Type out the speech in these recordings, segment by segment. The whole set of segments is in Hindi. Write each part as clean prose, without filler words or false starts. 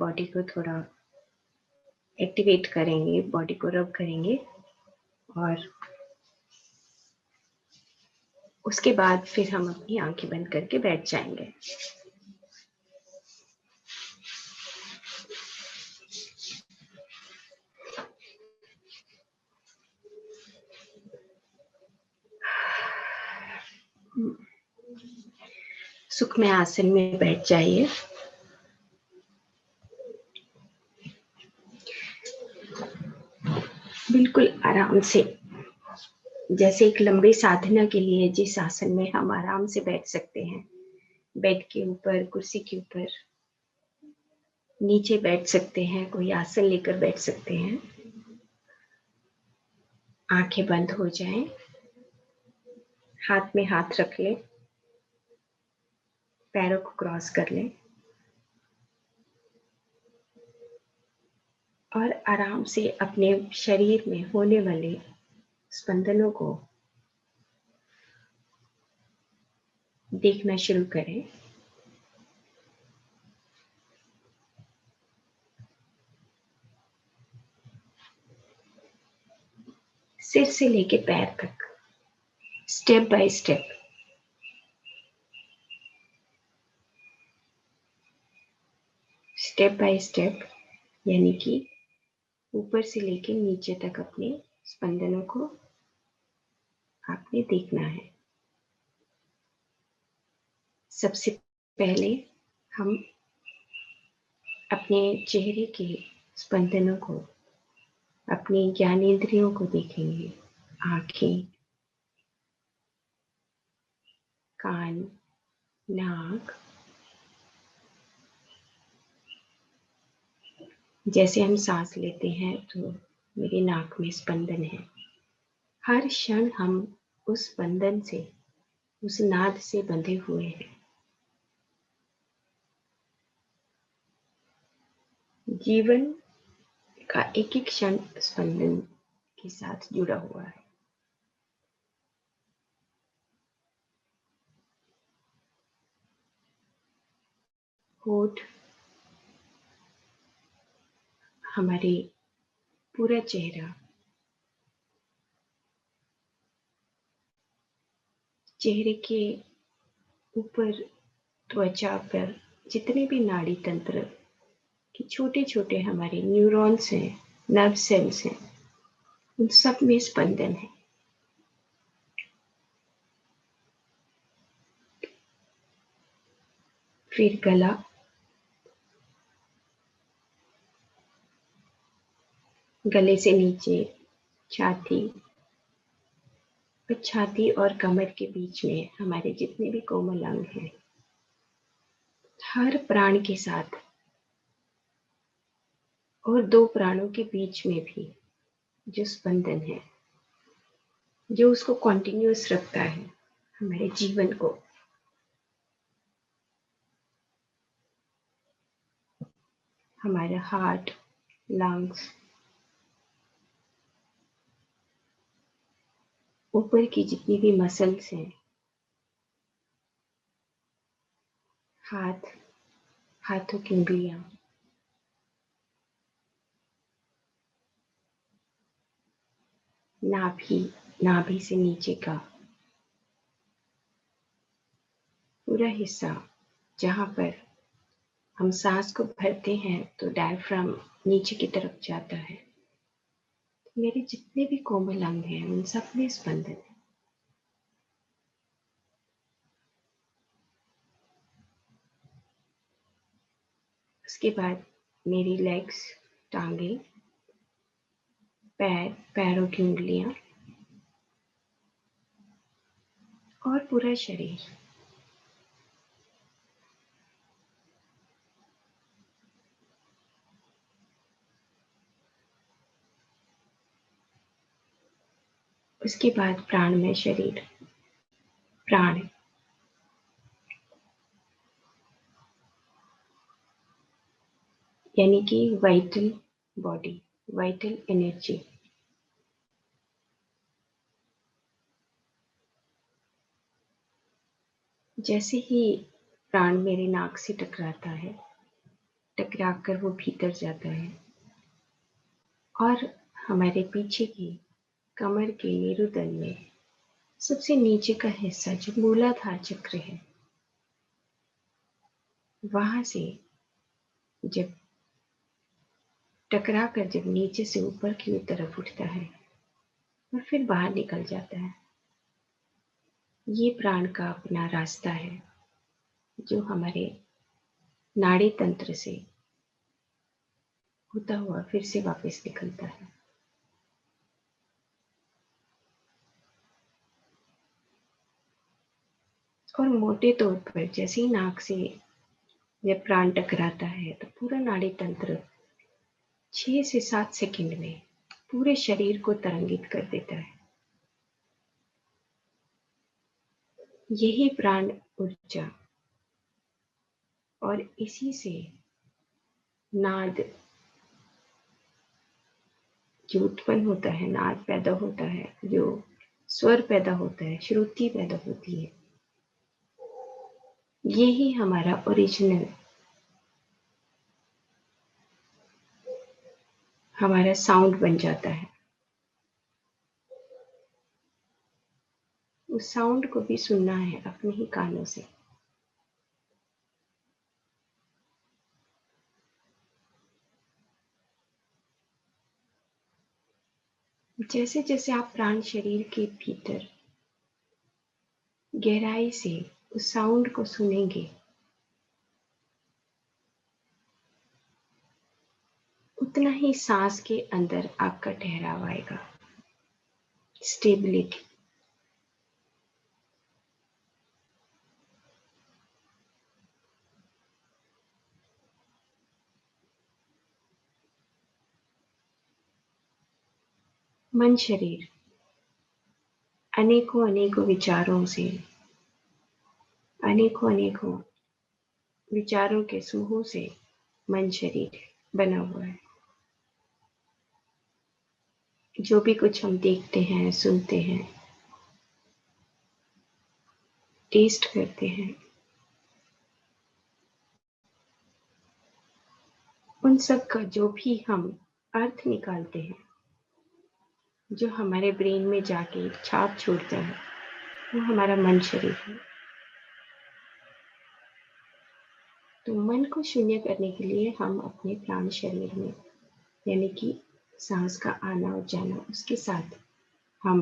बॉडी को थोड़ा एक्टिवेट करेंगे, बॉडी को रब करेंगे और उसके बाद फिर हम अपनी आंखें बंद करके बैठ जाएंगे। सुखमय आसन में बैठ जाइए। बिल्कुल आराम से, जैसे एक लंबी साधना के लिए जिस आसन में हम आराम से बैठ सकते हैं, बेड के ऊपर, कुर्सी के ऊपर, नीचे बैठ सकते हैं, कोई आसन लेकर बैठ सकते हैं। आंखें बंद हो जाएं, हाथ में हाथ रख लें, पैरों को क्रॉस कर लें और आराम से अपने शरीर में होने वाले स्पंदनों को देखना शुरू करें। सिर से लेके पैर तक, step by step. Step by step यानी कि ऊपर से लेके नीचे तक अपने स्पंदनों को आपने देखना है। सबसे पहले हम अपने चेहरे के स्पंदनों को, अपनी ज्ञानेंद्रियों को देखेंगे। आंखें, कान, नाक। जैसे हम सांस लेते हैं तो मेरी नाक में स्पंदन है। हर क्षण हम उस स्पंदन से, उस नाद से बंधे हुए हैं। जीवन का एक एक क्षण स्पंदन के साथ जुड़ा हुआ है। होठ, हमारे पूरा चेहरा, चेहरे के ऊपर त्वचा पर जितने भी नाड़ी तंत्र के छोटे छोटे हमारे न्यूरॉन्स हैं, नर्व सेल्स हैं, उन सब में स्पंदन है। फिर गला, गले से नीचे छाती, छाती और कमर के बीच में हमारे जितने भी कोमल अंग हैं, हर प्राण के साथ और दो प्राणों के बीच में भी जो स्पंदन है, जो उसको कॉन्टिन्यूअस रखता है हमारे जीवन को, हमारा हार्ट, लंग्स, ऊपर की जितनी भी मसल्स हैं, हाथ, हाथों की उंगलियां, नाभि, नाभि से नीचे का पूरा हिस्सा, जहां पर हम सांस को भरते हैं तो डायफ्राम नीचे की तरफ जाता है। मेरे जितने भी कोमल अंग हैं उन सब में स्पंदन है। उसके बाद मेरी लेग्स, टांगे, पैर, पैरों की उंगलियां और पूरा शरीर। उसके बाद प्राण में शरीर, प्राण, यानी कि वाइटल बॉडी, वाइटल एनर्जी। जैसे ही प्राण मेरे नाक से टकराता है, टकरा कर वो भीतर जाता है और हमारे पीछे की कमर के मेरुदंड में सबसे नीचे का हिस्सा जो मूलाधार चक्र है, वहां से जब टकरा कर जब नीचे से ऊपर की तरफ उठता है और फिर बाहर निकल जाता है, ये प्राण का अपना रास्ता है जो हमारे नाड़ी तंत्र से होता हुआ फिर से वापस निकलता है। और मोटे तौर पर जैसे ही नाक से जब प्राण टकराता है तो पूरा नाड़ी तंत्र 6 से 7 सेकंड में पूरे शरीर को तरंगित कर देता है। यही प्राण ऊर्जा और इसी से नाद जो उत्पन्न होता है, नाद पैदा होता है, जो स्वर पैदा होता है, श्रुति पैदा होती है, यही हमारा ओरिजिनल, हमारा साउंड बन जाता है। उस साउंड को भी सुनना है अपने ही कानों से। जैसे जैसे आप प्राण शरीर के भीतर गहराई से उस साउंड को सुनेंगे, उतना ही सांस के अंदर आपका ठहराव आएगा, स्टेबिलिटी। मन शरीर अनेकों अनेकों विचारों से, अनेकों अनेकों विचारों के समूह से मन शरीर बना हुआ है। जो भी कुछ हम देखते हैं, सुनते हैं, टेस्ट करते हैं, उन सब का जो भी हम अर्थ निकालते हैं, जो हमारे ब्रेन में जाके छाप छोड़ता है, वो हमारा मन शरीर है। तो मन को शून्य करने के लिए हम अपने प्राण शरीर में, यानी कि सांस का आना और जाना, उसके साथ हम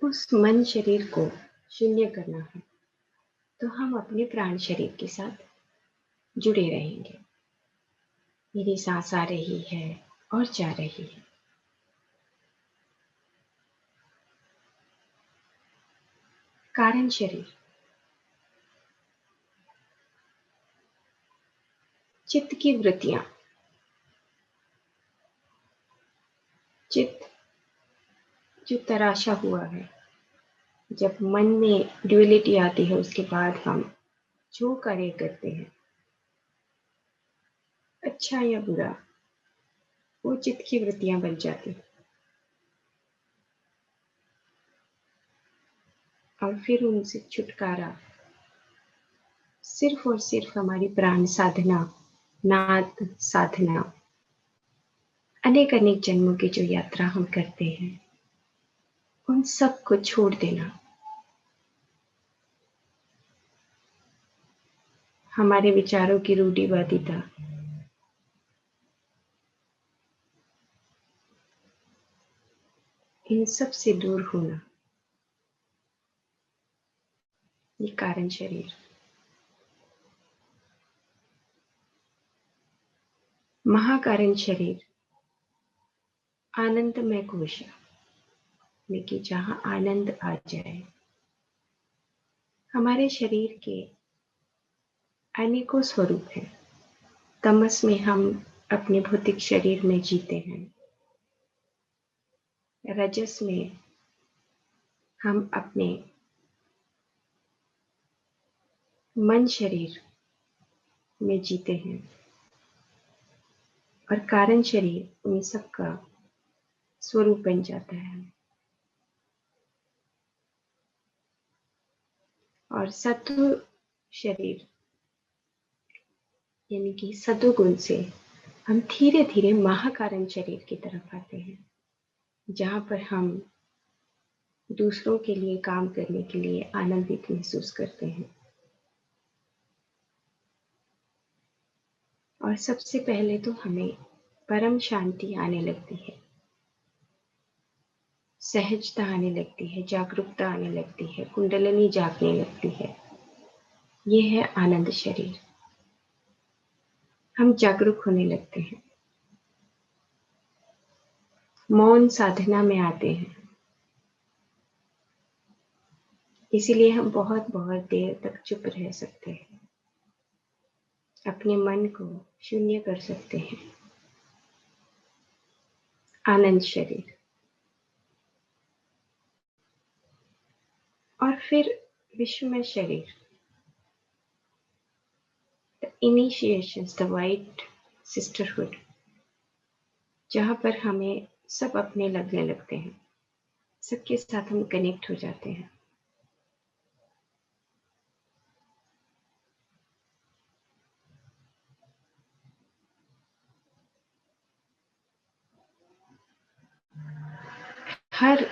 उस मन शरीर को शून्य करना है। तो हम अपने प्राण शरीर के साथ जुड़े रहेंगे। मेरी सांस आ रही है और जा रही है। कारण शरीर चित्त की वृत्तियां, चित्त जो तराशा हुआ है, जब मन में ड्युअलिटी आती है, उसके बाद हम जो कार्य करते हैं, अच्छा या बुरा, वो चित्त की वृत्तियां बन जाती हैं। और फिर उनसे छुटकारा सिर्फ और सिर्फ हमारी प्राण साधना, नाद साधना, अनेक अनेक जन्मों की जो यात्रा हम करते हैं, उन सब को छोड़ देना, हमारे विचारों की रूढ़िवादिता, इन सब से दूर होना, ये कारण शरीर। महाकारण शरीर आनंदमय कोश, लेकिन जहां आनंद आ जाए। हमारे शरीर के अनेकों स्वरूप हैं। तमस में हम अपने भौतिक शरीर में जीते हैं, रजस में हम अपने मन शरीर में जीते हैं, और कारण शरीर उन सब का स्वरूप बन जाता है। और सत्व शरीर यानी कि सत्वगुण से हम धीरे धीरे महाकारण शरीर की तरफ आते हैं, जहाँ पर हम दूसरों के लिए काम करने के लिए आनंदित महसूस करते हैं। और सबसे पहले तो हमें परम शांति आने लगती है, सहजता आने लगती है, जागरूकता आने लगती है, कुंडलिनी जागने लगती है। ये है आनंद शरीर। हम जागरूक होने लगते हैं, मौन साधना में आते हैं। इसीलिए हम बहुत बहुत देर तक चुप रह सकते हैं, अपने मन को शून्य कर सकते हैं। आनंद शरीर। और फिर विश्वमय शरीर, द इनिशिएशंस, द वाइट सिस्टरहुड, जहाँ पर हमें सब अपने लगने लगते हैं, सबके साथ हम कनेक्ट हो जाते हैं। हर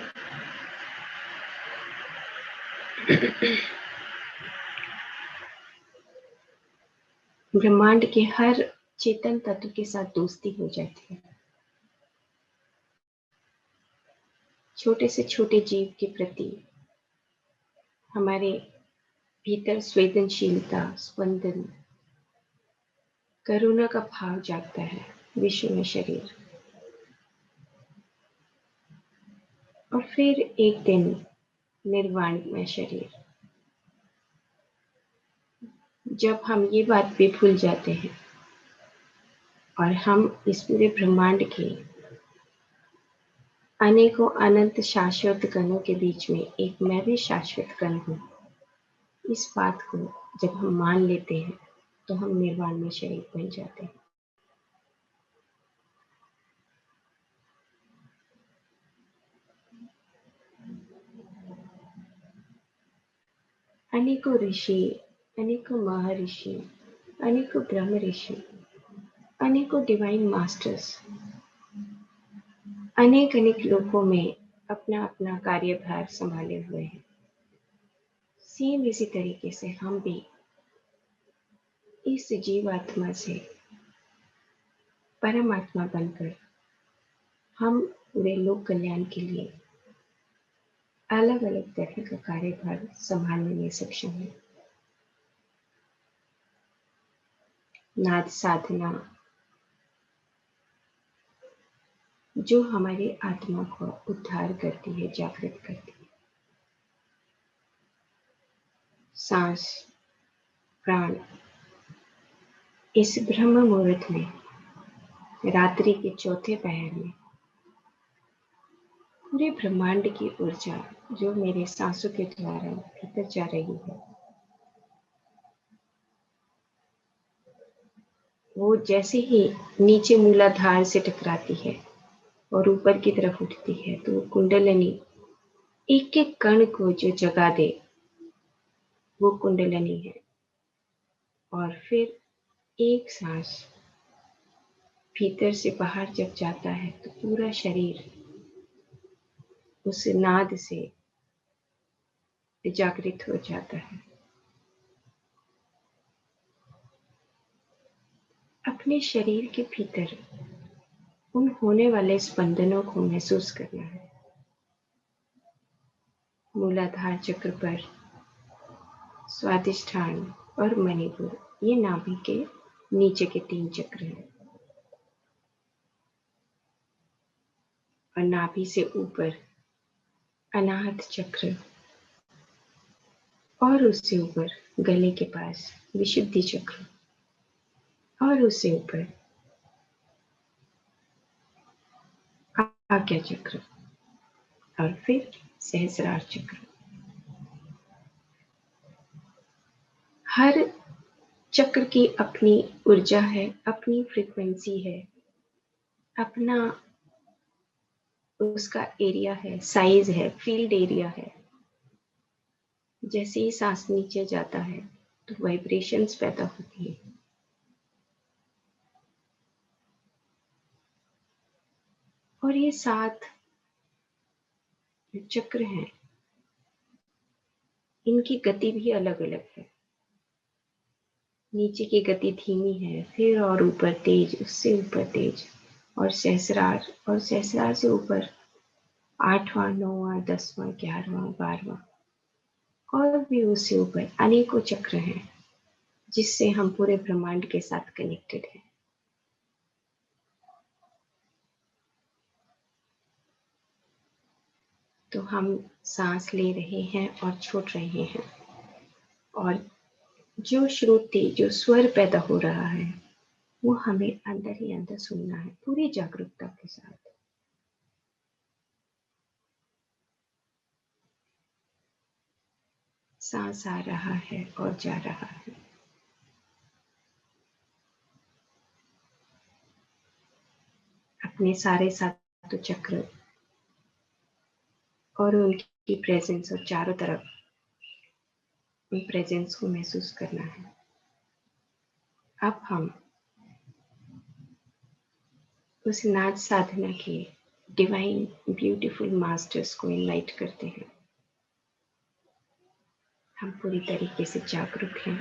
ब्रह्मांड के हर चेतन तत्व के साथ दोस्ती हो जाती है। छोटे से छोटे जीव के प्रति हमारे भीतर संवेदनशीलता, स्पंदन, करुणा का भाव जागता है। विश्व में शरीर। और फिर एक दिन निर्वाण में शरीर, जब हम ये बात भी भूल जाते हैं और हम इस पूरे ब्रह्मांड के अनेकों अनंत शाश्वत कणों के बीच में एक मैं भी शाश्वत कण हूँ, इस बात को जब हम मान लेते हैं तो हम निर्वाण में शरीर बन जाते हैं। अनेकों ऋषि, अनेकों महर्षि, अनेकों ब्रह्म ऋषि, अनेकों डिवाइन मास्टर्स अनेक अनेक लोगों में अपना अपना कार्यभार संभाले हुए हैं। सेम इसी तरीके से हम भी इस जीवात्मा से परमात्मा बनकर हम पूरे लोक कल्याण के लिए अलग अलग तरह का कार्यभार संभालने में सक्षम है। नाद साधना जो हमारी आत्मा को उद्धार करती है, जागृत करती है। सांस, प्राण, इस ब्रह्म मुहूर्त में, रात्रि के चौथे पहर में, पूरे ब्रह्मांड की ऊर्जा जो मेरे सांसों के द्वारा भीतर जा रही है, वो जैसे ही नीचे मूलाधार से टकराती है और ऊपर की तरफ उठती है, तो वो कुंडलिनी एक एक कण को जो जगा दे, वो कुंडलिनी है। और फिर एक सांस भीतर से बाहर जब जाता है तो पूरा शरीर उस नाद से जागृत हो जाता है। अपने शरीर के भीतर उन होने वाले स्पंदनों को महसूस करना है। मूलाधार चक्र पर स्वादिष्ठान और मणिपुर, ये नाभि के नीचे के 3 चक्र हैं। और नाभि से ऊपर अनाहत चक्र, और उससे ऊपर गले के पास विशुद्धि चक्र, और उससे ऊपर आज्ञा चक्र, और फिर सहस्रार चक्र। हर चक्र की अपनी ऊर्जा है, अपनी फ्रीक्वेंसी है, अपना उसका एरिया है, साइज है, फील्ड एरिया है। जैसे ही सांस नीचे जाता है तो वाइब्रेशंस पैदा होती है। और ये 7 जो चक्र हैं, इनकी गति भी अलग अलग है। नीचे की गति धीमी है, फिर और ऊपर तेज, उससे ऊपर तेज, और सहस्रार, और सहस्रार से ऊपर 8वां, 9वां, 10वां, 11वां, 12वां, और भी उससे ऊपर अनेकों चक्र हैं जिससे हम पूरे ब्रह्मांड के साथ कनेक्टेड हैं। तो हम सांस ले रहे हैं और छोड़ रहे हैं, और जो श्रुति, जो स्वर पैदा हो रहा है, वो हमें अंदर ही अंदर सुनना है पूरी जागरूकता के साथ। सांस आ रहा है और जा रहा है। अपने सारे सातों चक्र और उनकी प्रेजेंस, और चारों तरफ उन प्रेजेंस को महसूस करना है। अब हम उस नाच साधना के डिवाइन ब्यूटीफुल मास्टर्स को इनवाइट करते हैं। हम पूरी तरीके से जागरूक हैं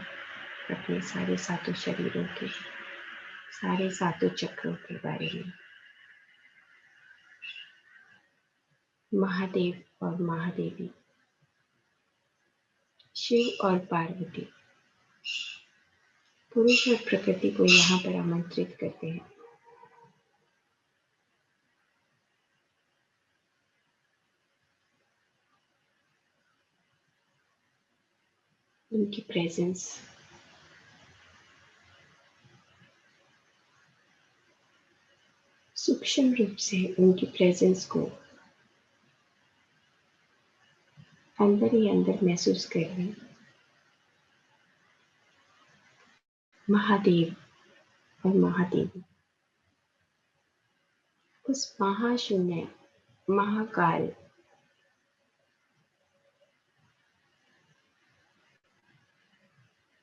अपने सारे सातों शरीरों के, सारे सातों चक्रों के बारे में। महादेव और महादेवी, शिव और पार्वती, पुरुष और प्रकृति को यहाँ पर आमंत्रित करते हैं। उनकी प्रेजेंस सूक्ष्म रूप से, उनकी प्रेजेंस को अंदर ही अंदर महसूस कर लें। महादेव और महादेवी, उस महाशून्य, महाकाल,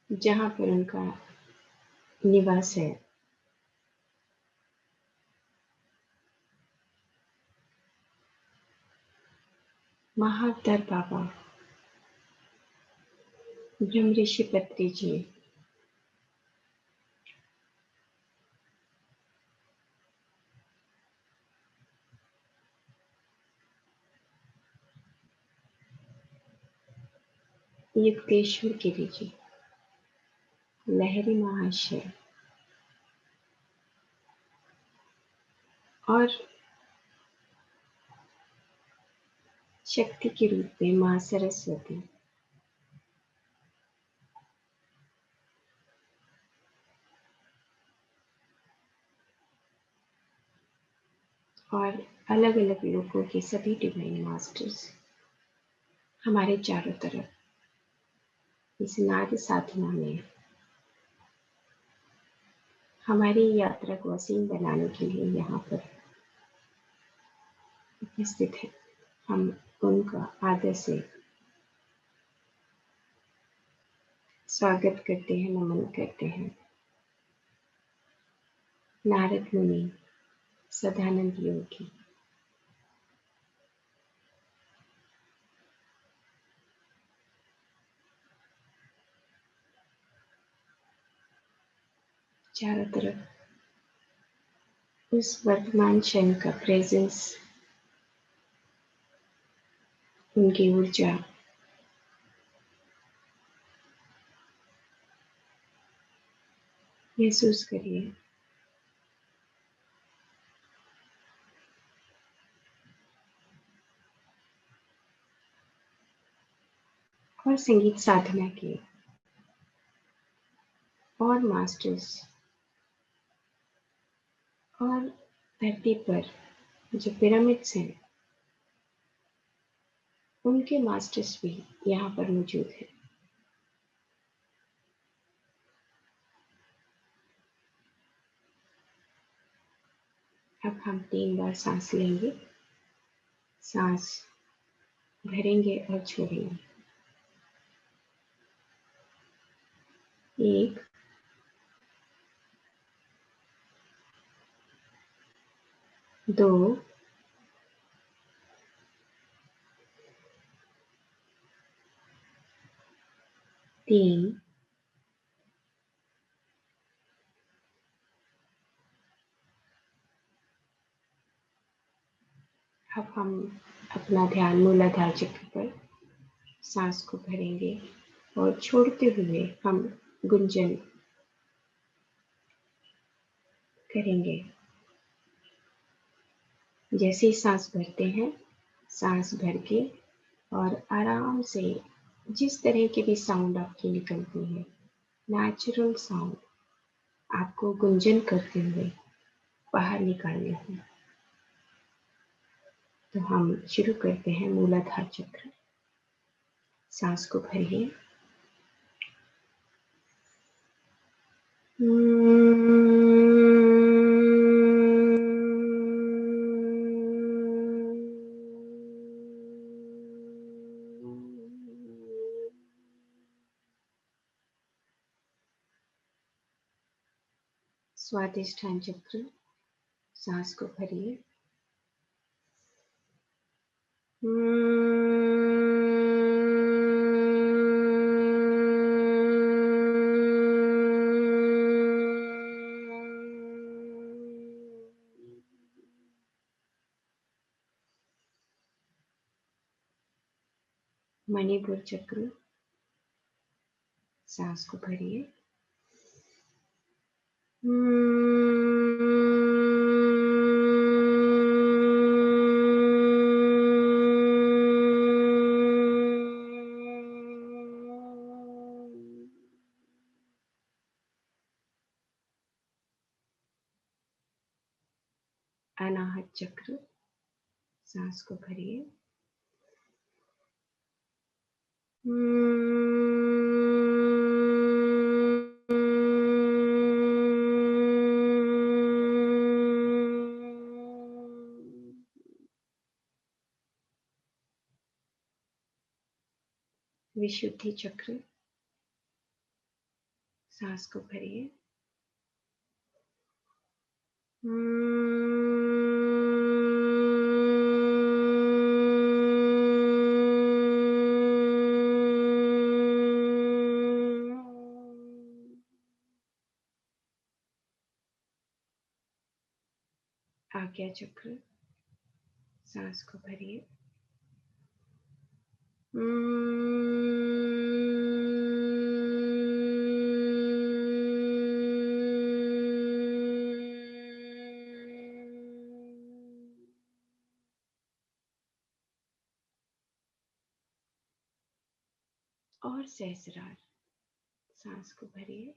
जहाँ पर उनका निवास है, महाअवतार बाबा ब्रह्म ऋषि पत्री जी, युक्तेश्वर गिरी जी, लहरी महाशय, और शक्ति के रूप में माँ सरस्वती, और अलग अलग लोगों के सभी डिवाइन मास्टर्स हमारे चारों तरफ इस नाद साधना में हमारी यात्रा को असीम बनाने के लिए यहाँ पर उपस्थित है। हम उनका आदर से स्वागत करते हैं, नमन करते हैं। नारद मुनि, सदानंद योगी, चारों तरफ उस वर्तमान क्षण का प्रेजेंस, उनकी ऊर्जा महसूस करिए। और संगीत साधना के और मास्टर्स, और धरती पर जो पिरामिड्स हैं, उनके मास्टर्स भी यहाँ पर मौजूद हैं। अब हम 3 बार सांस लेंगे, सांस भरेंगे और छोड़ेंगे। एक, दो, तीन, अब हम अपना ध्यान मूलाधार चक्र पर सांस को भरेंगे और छोड़ते हुए हम गुंजन करेंगे। जैसे ही सांस भरते हैं, सांस भर के और आराम से जिस तरह की भी साउंड आपकी निकलती है, नेचुरल साउंड आपको गुंजन करते हुए बाहर निकालने हैं। तो हम शुरू करते हैं मूलाधार चक्र। सांस को भरिए। स्वादिष्ठान चक्र। सांस को भरिए। मणिपुर चक्र। सांस को भरिए। अनाहत चक्र। सांस को भरिए। विशुद्धि चक्र। सांस को भरिए। आज्ञा चक्र। सांस को भरिए। और सहस्रार। सांस को भरिए।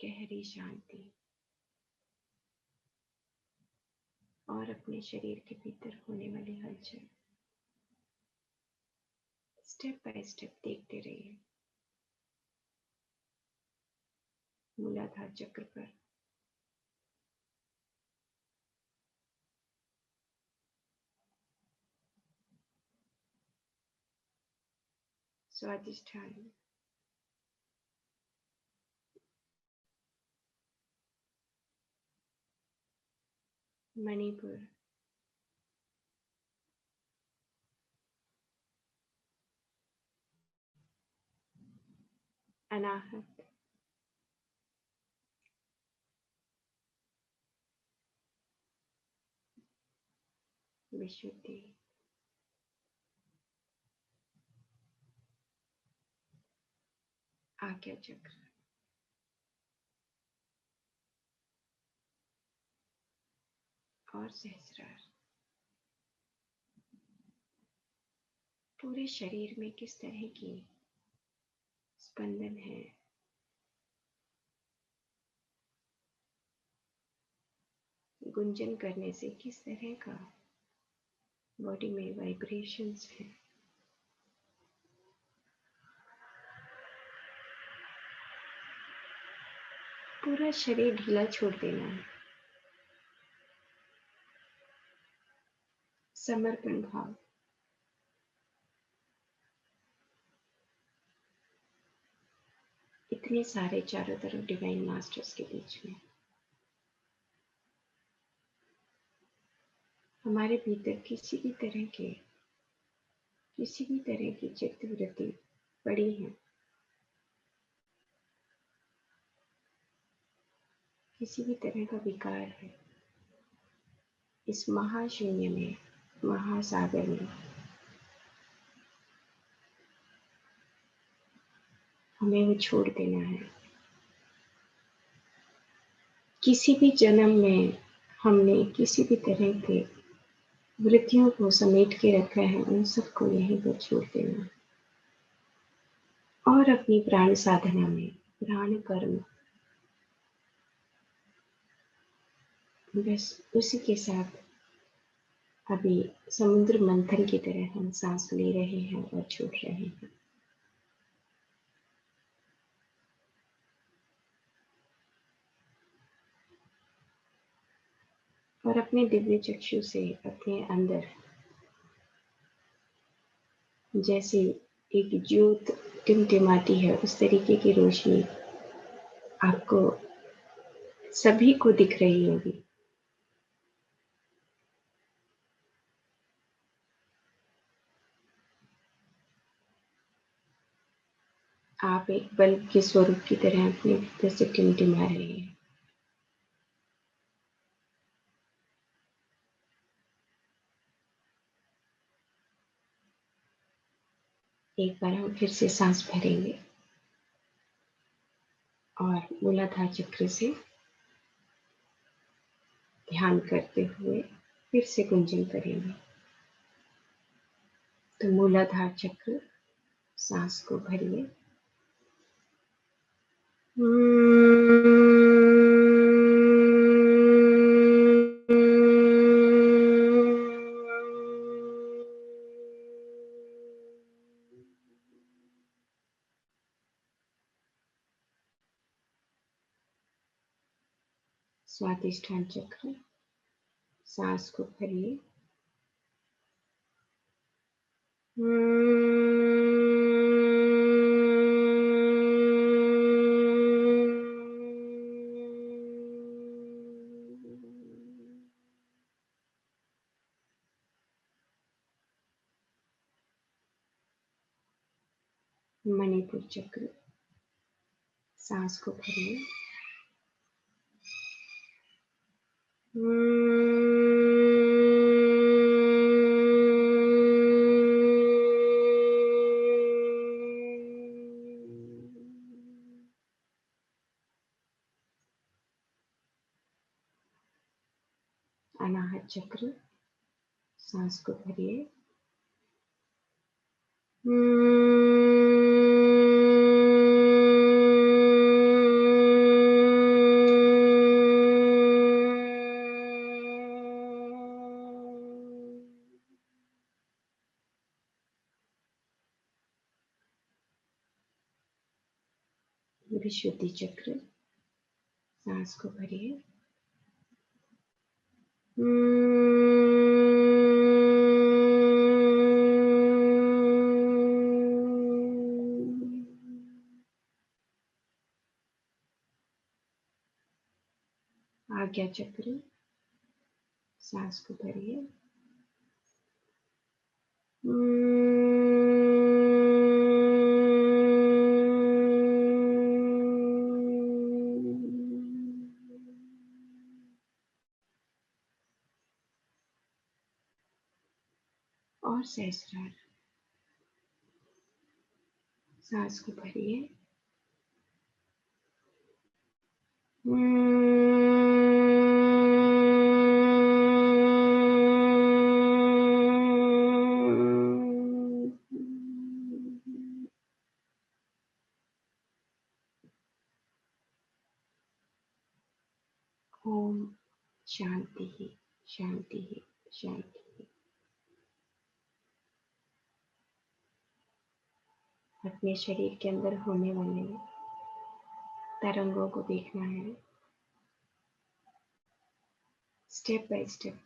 गहरी शांति और अपने शरीर के भीतर होने वाली हलचल स्टेप बाय स्टेप देखते रहिए। मूलाधार चक्र पर स्वादिष्ठान। मणिपुर। अनाहत। विशुद्धि। आज्ञा चक्र। और सहस्रार। पूरे शरीर में किस तरह की स्पंदन है, गुंजन करने से किस तरह का बॉडी में वाइब्रेशंस है। पूरा शरीर ढीला छोड़ देना है। समर्पण भाव। इतने सारे चारों तरफ डिवाइन मास्टर्स के बीच में हमारे भीतर किसी भी तरह की चित्त वृत्ति पड़ी है, किसी भी तरह का विकार है, इस महाशून्य में, महासागर में हमें वो छोड़ देना है। किसी भी जन्म में हमने किसी भी तरह के वृत्तियों को समेट के रखा है, उन सबको यहीं पर छोड़ देना और अपनी प्राण साधना में, प्राण कर्म, बस उसी के साथ अभी समुद्र मंथन की तरह हम सांस ले रहे हैं और छोड़ रहे हैं। और अपने दिव्य चक्षु से अपने अंदर जैसे एक ज्योत टिमटिमाती है, उस तरीके की रोशनी आपको सभी को दिख रही होगी। आप एक बल्ब के स्वरूप की तरह अपने भीतर से टिमटिमा रहे हैं। एक बार हम फिर से सांस भरेंगे और मूलाधार चक्र से ध्यान करते हुए फिर से गुंजन करेंगे। तो मूलाधार चक्र, सांस को भरिए। स्वादिष्ठान चक्र, सांस को भरिए। मणिपुर चक्र, सांस को भरिए। अनाहत चक्र, सांस को भरिए। विशुद्धि चक्र, सांस को भरिए। आज्ञा चक्र, सांस को भरिए। और सहस्रार, सांस को भरिए। ओम शांति ही, शांति ही, शांति ही। अपने शरीर के अंदर होने वाले तरंगों को देखना है स्टेप बाय स्टेप।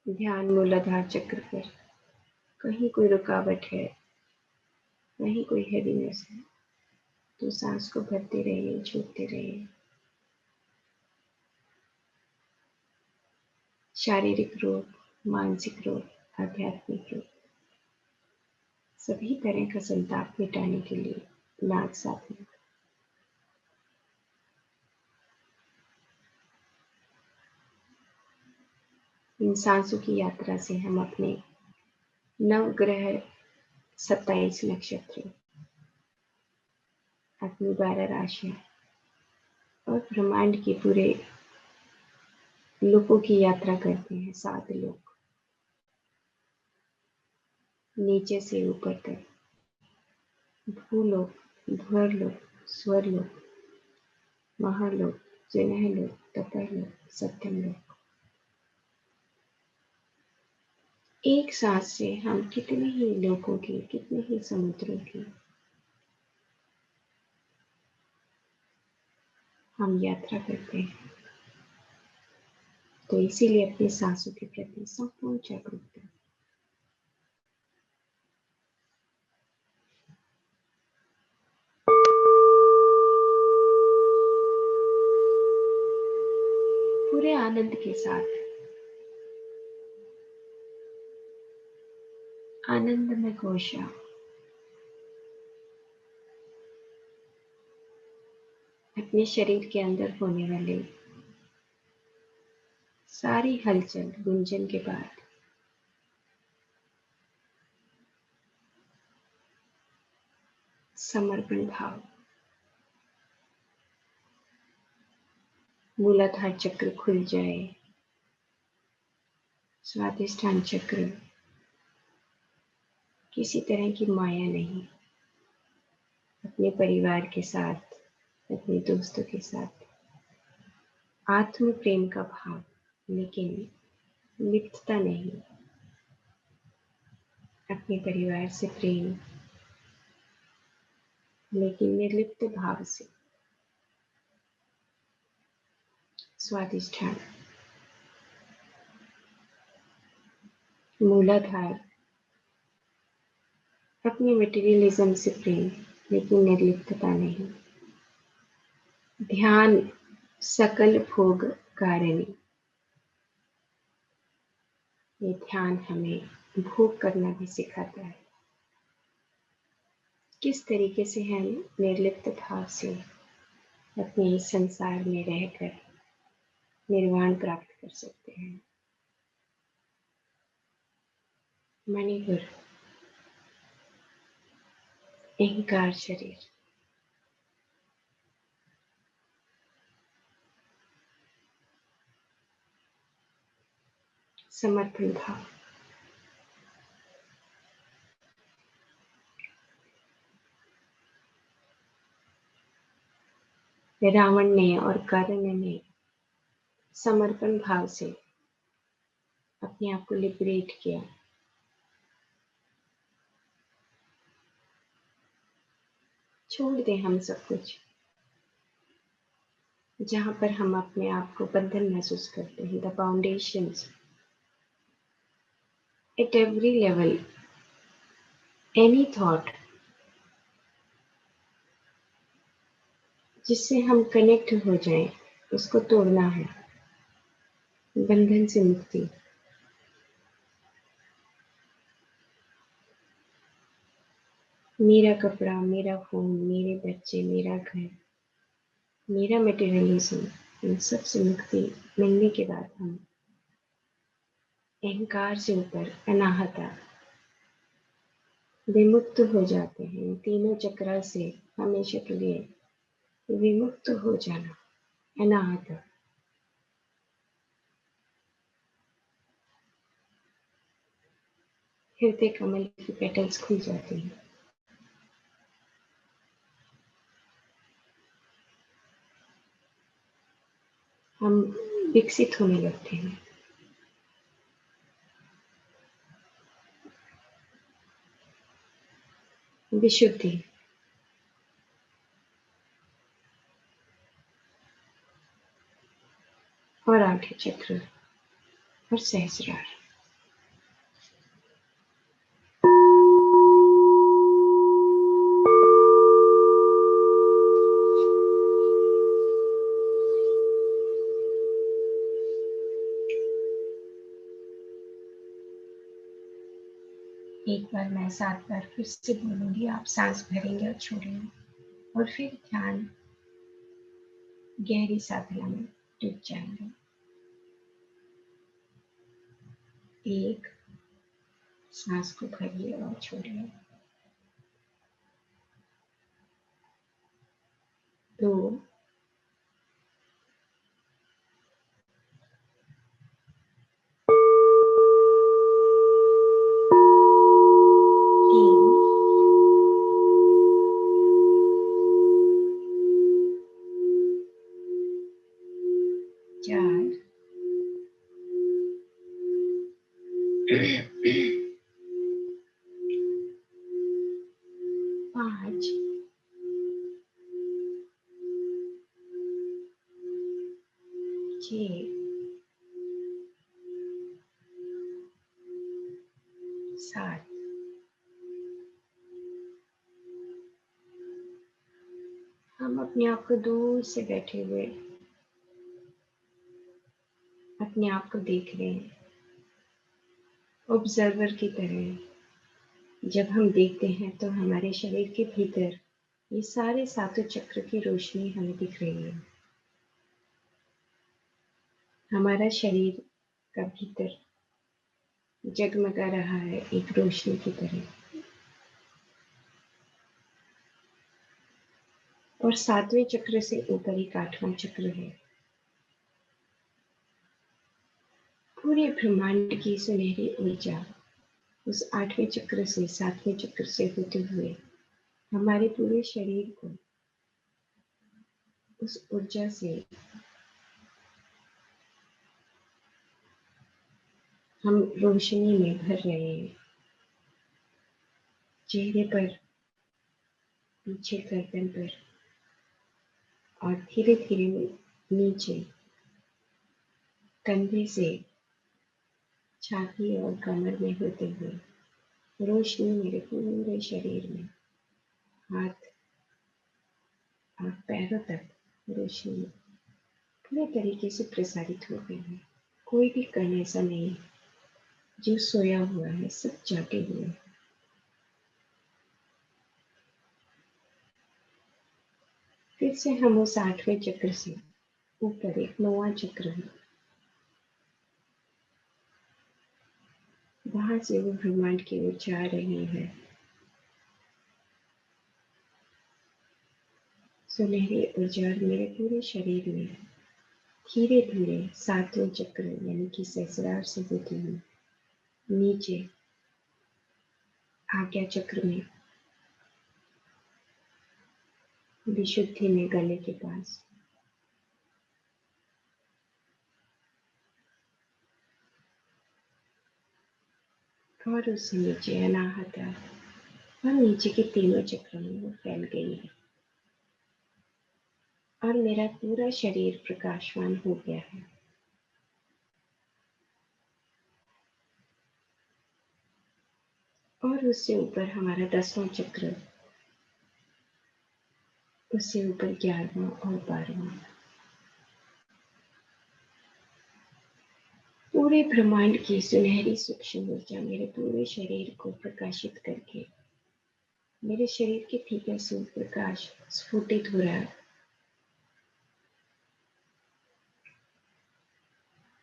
ध्यान मूलाधार चक्र पर। कहीं कोई रुकावट है, कहीं कोई हैवीनेस है, तो सांस को भरते रहिए, छोड़ते रहिए। शारीरिक रोग, मानसिक रोग, आध्यात्मिक रोग, सभी तरह का संताप मिटाने के लिए नाग साधना। इन सांसों की यात्रा से हम अपने नवग्रह 27 नक्षत्र, अपनी 12 राशियां और ब्रह्मांड के पूरे लोकों की यात्रा करते हैं। 7 लोक, नीचे से ऊपर तक, भूलोक, ध्वरलोक, स्वरलोक, महालोक, जनहलोक, तपरलोक, सत्यमलोक। एक सांस से हम कितने ही लोकों की, कितने ही समुद्रों की हम यात्रा करते हैं। तो इसीलिए अपनी सांसों के प्रति संपूर्ण जागरूकता। पूरे आनंद के साथ, आनंद में कोशा, अपने शरीर के अंदर होने वाले सारी हलचल गुंजन के बाद समर्पण भाव। मूलाधार चक्र खुल जाए, स्वादिष्ठान चक्र, किसी तरह की माया नहीं, अपने परिवार के साथ, अपने दोस्तों के साथ आत्म प्रेम का भाव, लेकिन लिप्तता नहीं। अपने परिवार से प्रेम, लेकिन निर्लिप्त भाव से। स्वादिष्ठान, मूलाधार, अपने मटेरियलिज्म से प्रेम, लेकिन निर्लिप्तता नहीं। ध्यान सकल भोग कारिणी, ये ध्यान हमें भोग करना भी सिखाता है। किस तरीके से हम निर्लिप्त भाव से अपने इस संसार में रहकर निर्वाण प्राप्त कर सकते हैं। मणिपुर, अहंकार शरीर, समर्पण भाव, रावण ने और कर्ण ने समर्पण भाव से अपने आप को लिबरेट किया। छोड़ दें हम सब कुछ, जहां पर हम अपने आप को बंधन महसूस करते हैं। The foundations at every level, any thought जिससे हम कनेक्ट हो जाएं, उसको तोड़ना है। बंधन से मुक्ति। मेरा कपड़ा, मेरा फोन, मेरे बच्चे, मेरा घर, मेरा मटेरियलिज्म, इन सब से मुक्ति मिलने के बाद हम अहंकार से ऊपर अनाहता, विमुक्त हो जाते हैं। तीनों चक्र से हमेशा के लिए विमुक्त हो जाना, अनाहत। हृदय कमल की पेटल्स खुल जाती हैं। हम विकसित होने लगते हैं। विशुद्धि। और आठवें चक्र और सहस्रार। एक बार मैं 7 बार फिर से बोलूंगी, आप सांस भरेंगे और छोड़ेंगे और फिर ध्यान गहरी साधना में डूब जाएंगे। 1, सांस को भरिए और छोड़िए। 2, 3, 4, 5, 6, 7। हम अपने आप को दूर से बैठे हुए अपने आप को देख रहे हैं, ऑब्जर्वर की तरह। जब हम देखते हैं तो हमारे शरीर के भीतर ये सारे सातों चक्र की रोशनी हमें दिख रही है। हमारा शरीर का भीतर जगमगा रहा है एक रोशनी की तरह। और सातवें चक्र से ऊपर एक आठवां चक्र है। पूरे ब्रह्मांड की सुनहरी ऊर्जा उस आठवें चक्र से सातवें चक्र से होते हुए हमारे पूरे शरीर को उस ऊर्जा से हम रोशनी में भर रहे हैं। चेहरे पर, पीछे गर्दन पर और धीरे धीरे नीचे कंधे से छाती और कमर में होते हुए रोशनी मेरे पूरे शरीर में, हाथ और पैरों तक रोशनी पूरे तरीके से प्रसारित हो गई है। कोई भी कण ऐसा नहीं जो सोया हुआ है, सब जागे हुए हैं। फिर से हम उस आठवें चक्र से ऊपर एक 9वां चक्र है, वहां से वो ब्रह्मांड की ओर जा रही है। सुनहरी ऊर्जा मेरे पूरे शरीर में धीरे धीरे सातवें चक्र यानी कि सहस्रार से होती हुई नीचे आज्ञा चक्र में, विशुद्धि में गले के पास, और उससे नीचे अनाहता और नीचे के तीनों चक्रों में वो फैल गई है और मेरा पूरा शरीर प्रकाशवान हो गया है। और उससे ऊपर हमारा 10वां चक्र, उससे ऊपर 11वां और 12वां। पूरे ब्रह्मांड की सुनहरी सूक्ष्म ऊर्जा मेरे पूरे शरीर को प्रकाशित करके मेरे शरीर के भीतर से प्रकाश स्फुटित हो रहा है।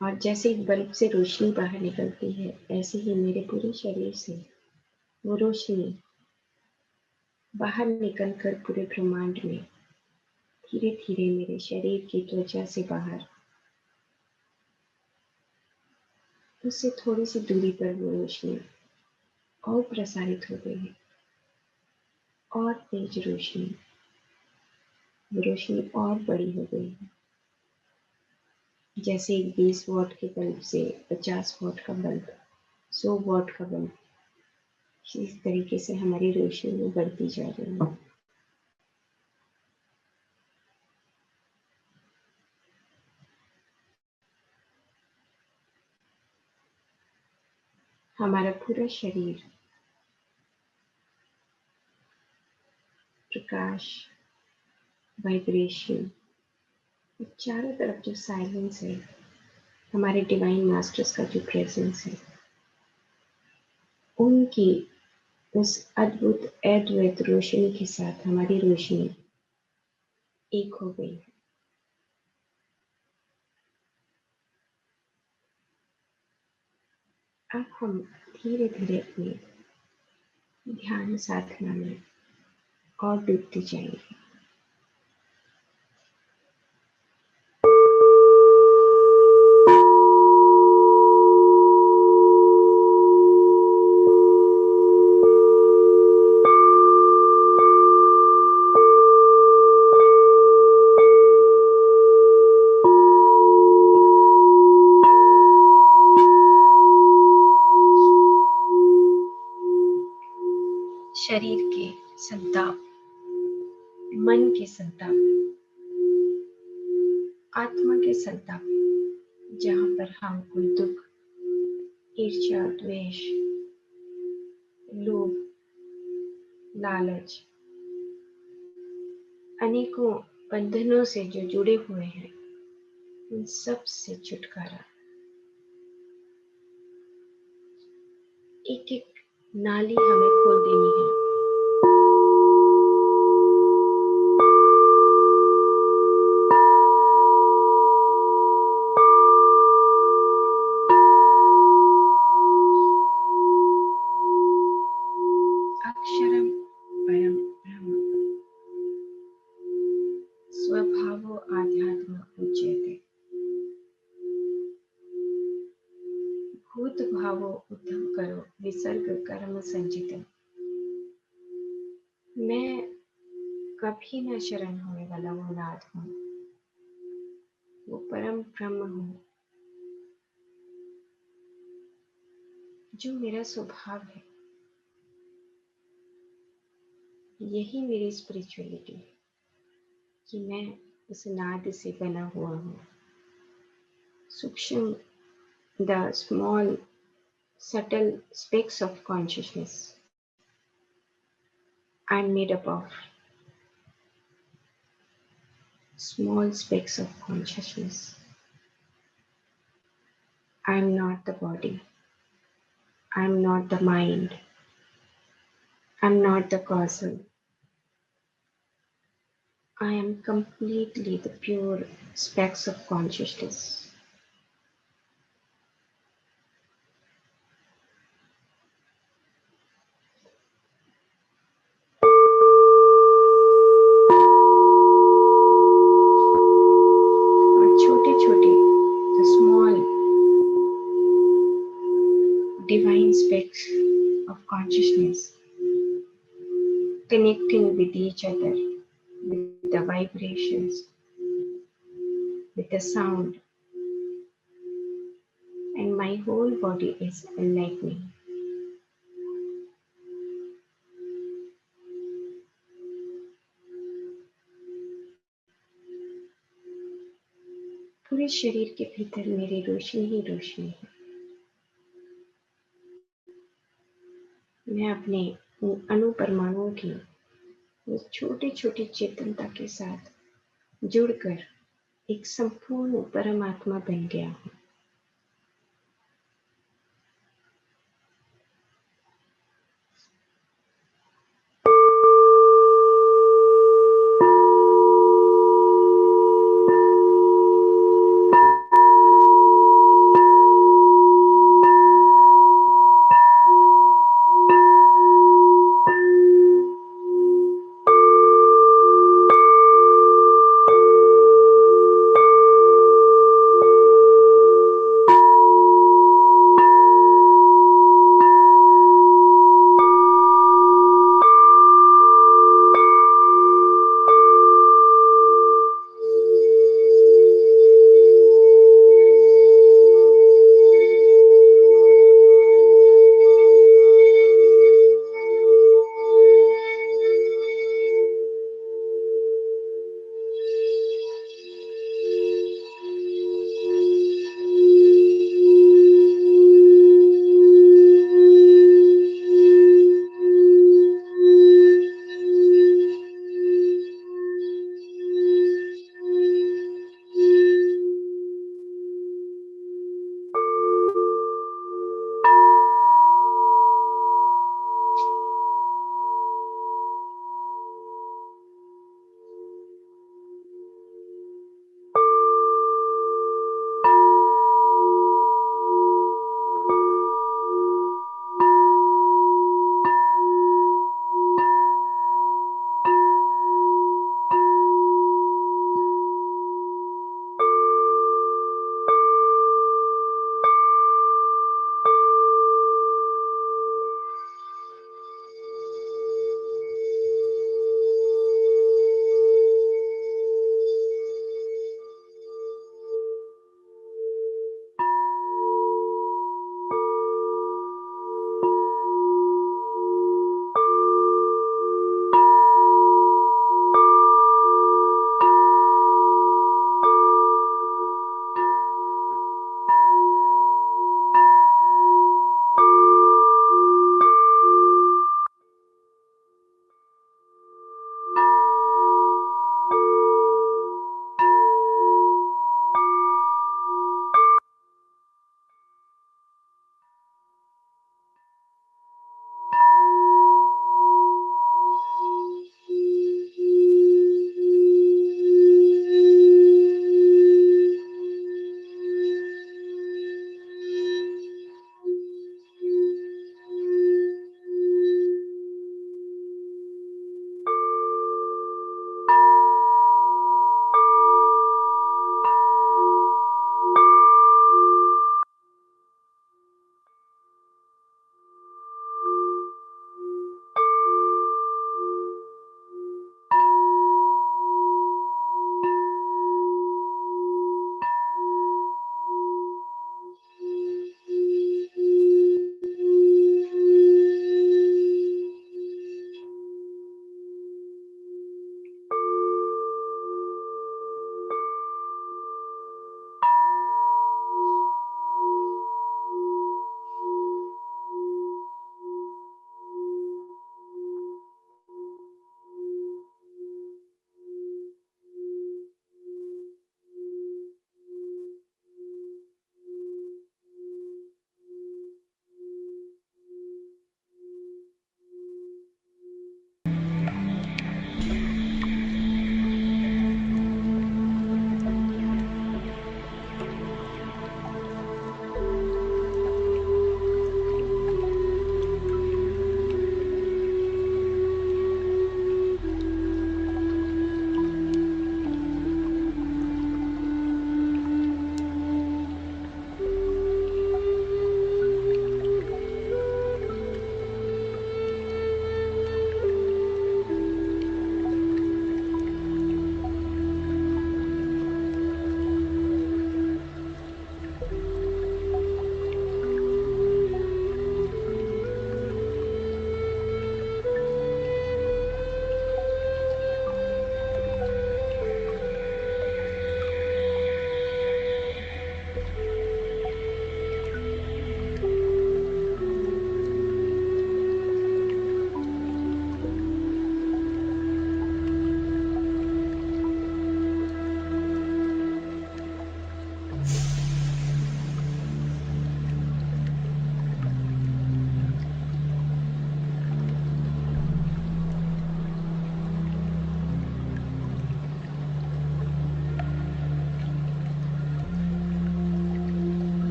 और जैसे एक बल्ब से रोशनी बाहर निकलती है, ऐसे ही मेरे पूरे शरीर से वो रोशनी बाहर निकलकर पूरे ब्रह्मांड में धीरे धीरे मेरे शरीर की त्वचा से बाहर, उससे थोड़ी सी दूरी पर वो रोशनी और प्रसारित हो गई है। और तेज रोशनी, वो रोशनी और बड़ी हो गई है। जैसे एक 20 वॉट के बल्ब से 50 वॉट का बल्ब, 100 वॉट का बल्ब इस तरीके से हमारी रोशनी बढ़ती जा रही है। हमारा पूरा शरीर प्रकाश, वाइब्रेशन, चारों तरफ जो साइलेंस है, हमारे डिवाइन मास्टर्स का जो प्रेजेंस है, उनकी उस अद्भुत अद्वैत रोशनी के साथ हमारी रोशनी एक हो गई है। अब हम धीरे धीरे अपने ध्यान साधना में और डूबते जाएंगे। शरीर के संताप, मन के संताप, आत्मा के संताप, जहाँ पर हम कोई दुख, ईर्ष्या, द्वेष, लोभ, लालच, अनेकों बंधनों से जो जुड़े हुए हैं, उन सब से छुटकारा। एक एक नाली हमें खोल देनी है। अक्षरम परम ब्रह्म स्वभावो आध्यात्म उच्यते, भूत भावो उद्धम करो विसर्ग कर्म संचितम। मैं कभी न शरण होने वाला वो नाथ हूँ, वो परम ब्रह्म हूँ, जो मेरा स्वभाव है। यही मेरी स्पिरिचुअलिटी है कि मैं उस नाद से बना हुआ हूँ। सूक्ष्म, the small subtle specks of consciousness I'm made up of small specks of consciousness. I'm not the body, I'm not the mind, I'm not the causal. I am completely the pure specks of consciousness. और छोटे छोटे the small divine specks of consciousness connecting with each other, with the vibrations, with the sound, and my whole body is enlightening. पूरे शरीर के भीतर मेरी रोशनी ही रोशनी है। मैं अपने अणु परमाणुओं की उस छोटी छोटी चेतनता के साथ जुड़कर एक संपूर्ण परमात्मा बन गया हूँ।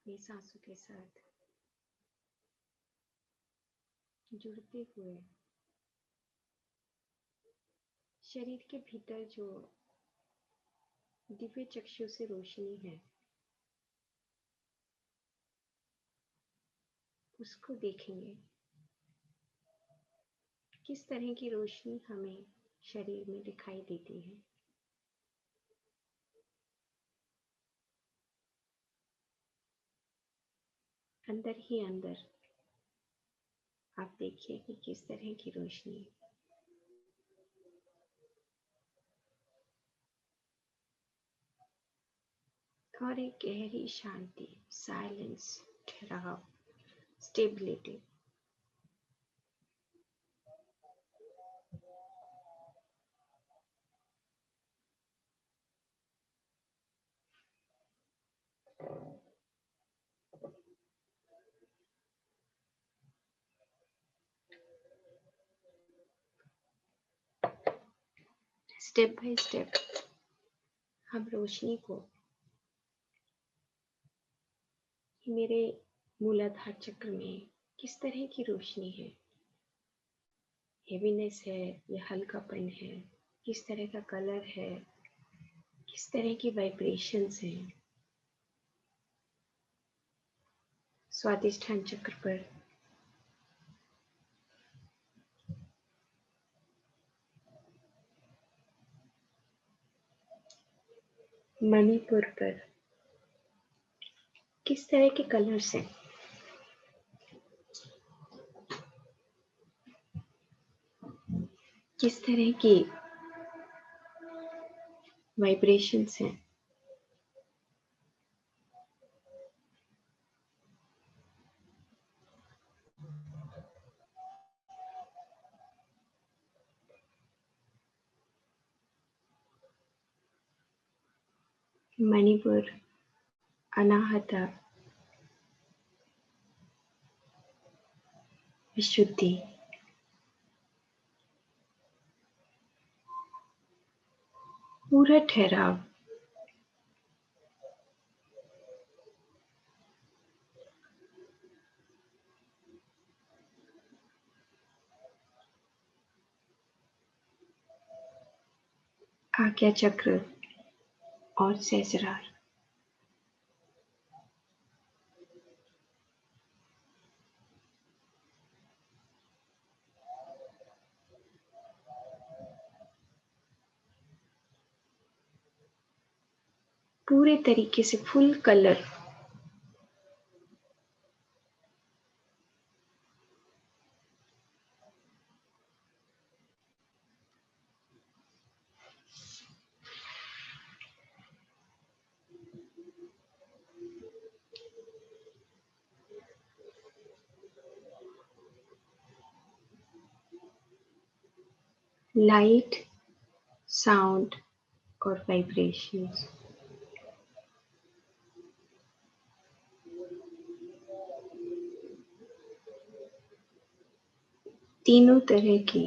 अपनी सांसों के साथ जुड़ते हुए शरीर के भीतर जो दिव्य चक्षु से रोशनी है उसको देखेंगे। किस तरह की रोशनी हमें शरीर में दिखाई देती है। अंदर ही अंदर आप देखिए कि किस तरह की रोशनी है। और एक गहरी शांति, साइलेंस, ठहराव, स्टेबिलिटी। स्टेप बाय स्टेप हम रोशनी को मेरे मूलाधार चक्र में किस तरह की रोशनी है, हेवीनेस है या हल्कापन है, किस तरह का कलर है, किस तरह की वाइब्रेशंस हैं। स्वादिष्ठान चक्र पर मणिपुर पर किस तरह के कलर्स हैं, किस तरह की वाइब्रेशंस हैं। मणिपुर, अनाहता, विशुद्धि, पूरा ठहराव, आज्ञा चक्र और सहस्रार। पूरे तरीके से फुल कलर। लाइट, साउंड और वाइब्रेशंस तीनों तरह की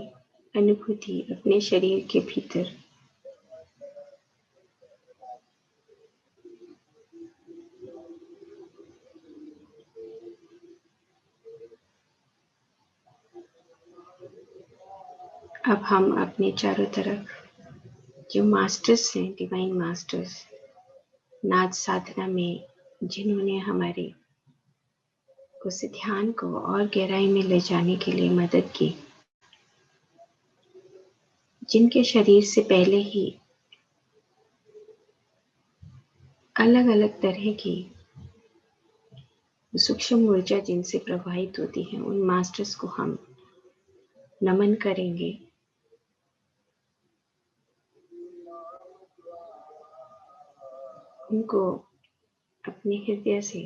अनुभूति अपने शरीर के भीतर अब हम अपने चारों तरफ जो मास्टर्स हैं, डिवाइन मास्टर्स, नाद साधना में जिन्होंने हमारे उस ध्यान को और गहराई में ले जाने के लिए मदद की, जिनके शरीर से पहले ही अलग अलग तरह की सूक्ष्म ऊर्जा जिनसे प्रवाहित होती है, उन मास्टर्स को हम नमन करेंगे। उनको अपने हृदय से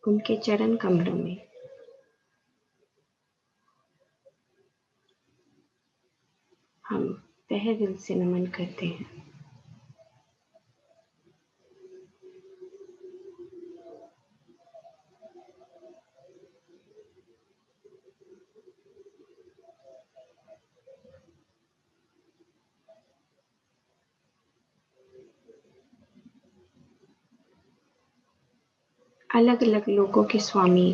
उनके चरण कमलों में हम तहे दिल से नमन करते हैं। अलग अलग लोगों के स्वामी,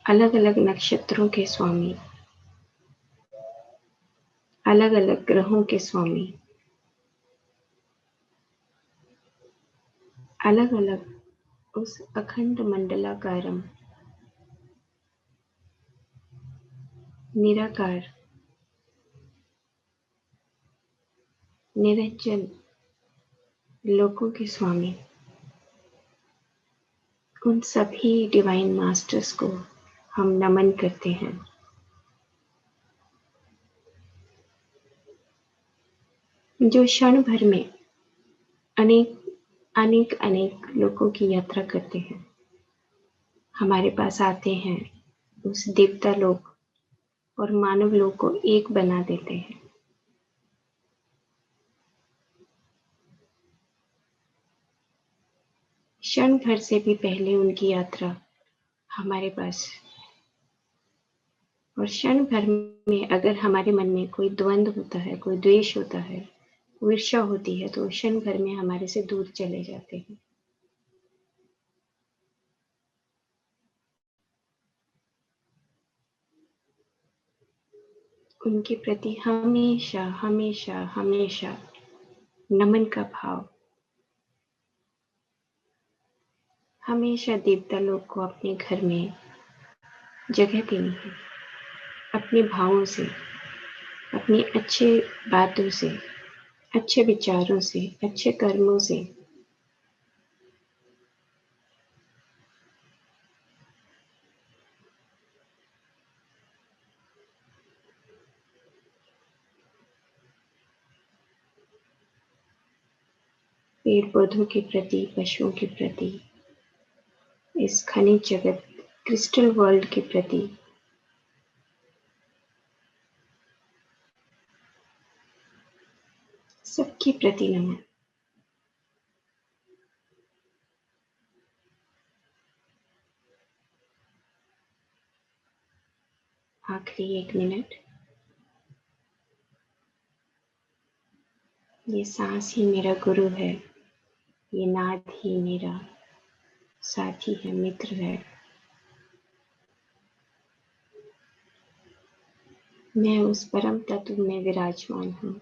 अलग अलग नक्षत्रों के स्वामी, अलग अलग ग्रहों के स्वामी, अलग अलग उस अखंड मंडलाकारम निराकार निरंजन लोकों के स्वामी, उन सभी डिवाइन मास्टर्स को हम नमन करते हैं। जो क्षण भर में अनेक अनेक लोगों की यात्रा करते हैं, हमारे पास आते हैं, उस देवता लोक और मानव लोक को एक बना देते हैं। क्षण भर से भी पहले उनकी यात्रा हमारे पास, और क्षण भर में अगर हमारे मन में कोई द्वंद्व होता है, कोई द्वेष होता है, ईर्ष्या होती है, तो क्षण भर में हमारे से दूर चले जाते हैं। उनके प्रति हमेशा हमेशा हमेशा नमन का भाव, हमेशा देवता लोग को अपने घर में जगह देनी है, अपने भावों से, अपनी अच्छे बातों से, अच्छे विचारों से, अच्छे कर्मों से। पेड़ पौधों के प्रति, पशुओं के प्रति, इस खनिज जगत, क्रिस्टल वर्ल्ड के प्रति, सबके प्रति नमन। आखिरी 1 मिनट। ये सांस ही मेरा गुरु है, ये नाद ही मेरा साथी है, मित्र है। मैं उस परम तत्व में विराजमान हूँ,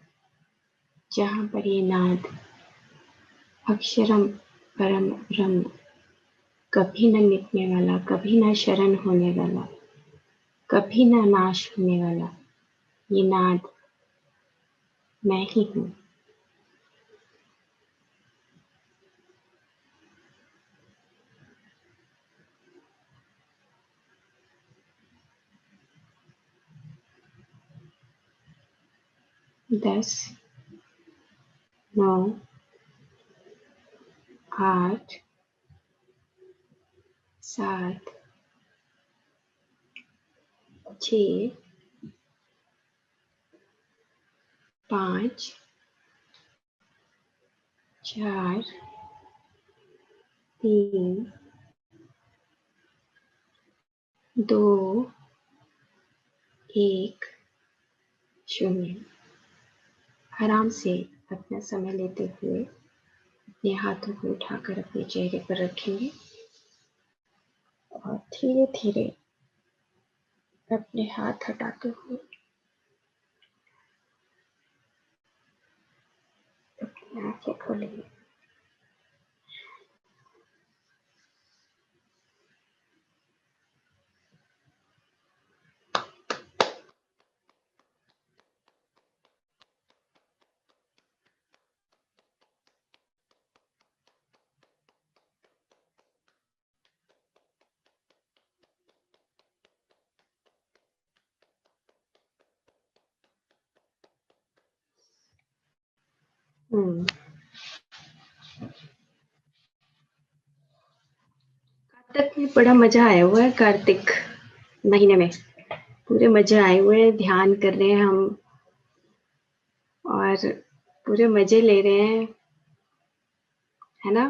जहाँ पर ये नाद अक्षरम परम ब्रह्म, कभी न मिटने वाला, कभी न शरण होने वाला, कभी न नाश होने वाला, ये नाद मैं ही हूँ। दस, 9, 8, 7, 6, 5, 4, 3, 2, 1, 0। आराम से अपना समय लेते हुए अपने हाथों को उठाकर अपने चेहरे पर रखेंगे और धीरे धीरे अपने हाथ हटाते हुए अपनी आंखें खोलेंगे। कार्तिक में बड़ा मजा आया हुआ है। कार्तिक महीने में पूरे मजे आए हुए हैं, ध्यान कर रहे हैं हम और पूरे मजे ले रहे हैं, है ना।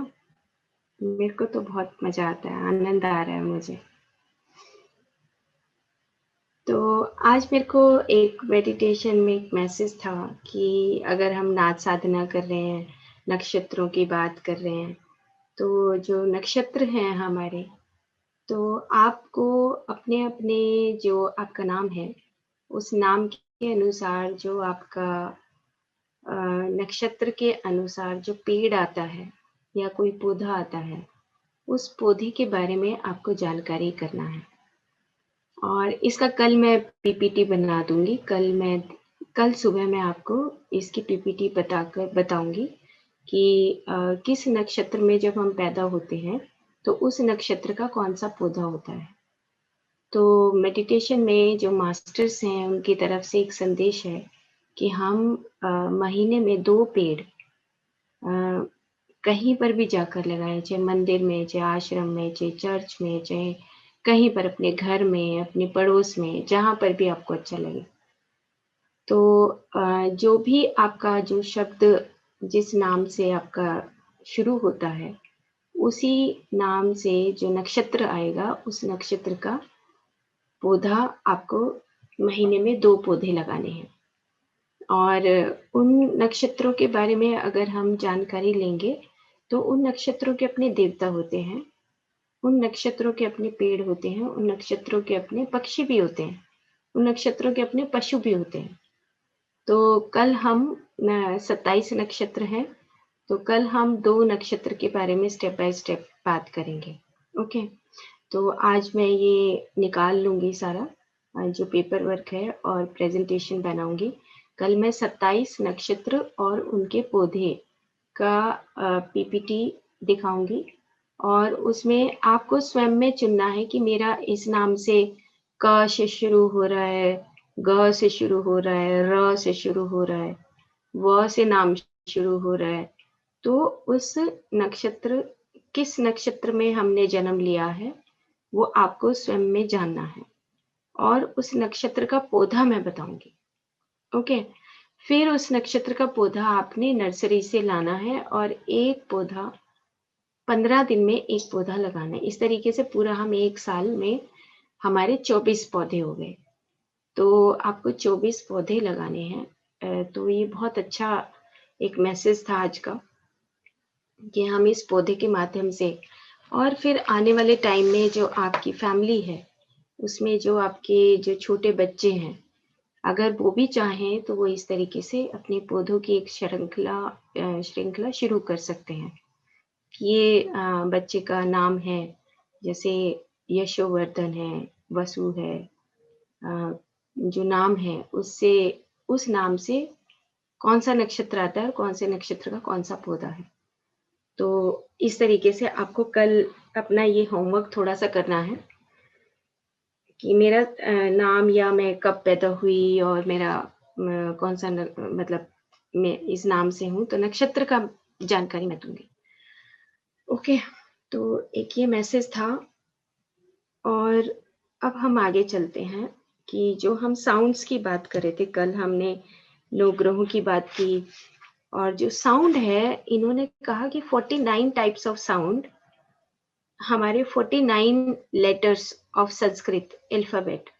मेरे को तो बहुत मजा आता है, आनंद आ रहा है मुझे। तो आज मेरे को एक मेडिटेशन में एक मैसेज था कि अगर हम नाद साधना कर रहे हैं, नक्षत्रों की बात कर रहे हैं, तो जो नक्षत्र हैं हमारे, तो आपको अपने-अपने जो आपका नाम है, उस नाम के अनुसार जो आपका नक्षत्र के अनुसार जो पेड़ आता है या कोई पौधा आता है, उस पौधे के बारे में आपको जानकारी करना है। और इसका कल मैं पीपीटी बना दूँगी। कल सुबह मैं आपको इसकी पीपीटी बताऊँगी कि किस नक्षत्र में जब हम पैदा होते हैं, तो उस नक्षत्र का कौन-सा पौधा होता है। तो मेडिटेशन में जो मास्टर्स हैं, उनकी तरफ से एक संदेश है कि हम महीने में 2 पेड़ कहीं पर भी जाकर लगाएँ, चाहे मंदिर में, चाहे आश्रम में, चाहे चर्च में, चाहे कहीं पर अपने घर में, अपने पड़ोस में, जहाँ पर भी आपको अच्छा लगे। तो जो भी आपका जो शब्द जिस नाम से आपका शुरू होता है, उसी नाम से जो नक्षत्र आएगा, उस नक्षत्र का पौधा आपको महीने में 2 पौधे लगाने हैं। और उन नक्षत्रों के बारे में अगर हम जानकारी लेंगे, तो उन नक्षत्रों के अपने देवता होते हैं, उन नक्षत्रों के अपने पेड़ होते हैं, उन नक्षत्रों के अपने पक्षी भी होते हैं, उन नक्षत्रों के अपने पशु भी होते हैं। तो कल हम 27 नक्षत्र हैं, तो कल हम 2 नक्षत्र के बारे में स्टेप बाय स्टेप बात करेंगे। ओके, तो आज मैं ये निकाल लूँगी सारा जो पेपर वर्क है और प्रेज़ेंटेशन बनाऊँगी। कल मैं 27 नक्षत्र और उनके पौधे का पीपीटी दिखाऊँगी और उसमें आपको स्वयं में चुनना है कि मेरा इस नाम से क से शुरू हो रहा है, ग से शुरू हो रहा है, र से शुरू हो रहा है, व से नाम शुरू हो रहा है। तो उस नक्षत्र किस नक्षत्र में हमने जन्म लिया है, वो आपको स्वयं में जानना है और उस नक्षत्र का पौधा मैं बताऊँगी। ओके? फिर उस नक्षत्र का पौधा आपने नर्सरी से लाना है और एक पौधा 15 दिन में 1 पौधा लगाना है। इस तरीके से पूरा हम 1 साल में हमारे 24 पौधे हो गए। तो आपको 24 पौधे लगाने हैं। तो ये बहुत अच्छा एक मैसेज था आज का कि हम इस पौधे के माध्यम से और फिर आने वाले टाइम में जो आपकी फैमिली है, उसमें जो आपके जो छोटे बच्चे हैं, अगर वो भी चाहें तो वो इस तरीके से अपने पौधों की एक श्रृंखला शुरू कर सकते हैं। कि ये बच्चे का नाम है, जैसे यशोवर्धन है, वसु है, जो नाम है उससे उस नाम से कौन-सा नक्षत्र आता है और कौन-से नक्षत्र का कौन-सा पौधा है। तो इस तरीके से आपको कल अपना ये होमवर्क थोड़ा-सा करना है कि मेरा नाम या मैं कब पैदा हुई और मेरा कौन-सा मतलब मैं इस नाम से हूँ, तो नक्षत्र का जानकारी मैं दूँगी। ओके, तो एक ये मैसेज था और अब हम आगे चलते हैं कि जो हम साउंड्स की बात कर रहे थे, कल हमने 9 ग्रहों की बात की और जो साउंड है, इन्होंने कहा कि 49 टाइप्स ऑफ साउंड हमारे 49 letters of Sanskrit alphabet,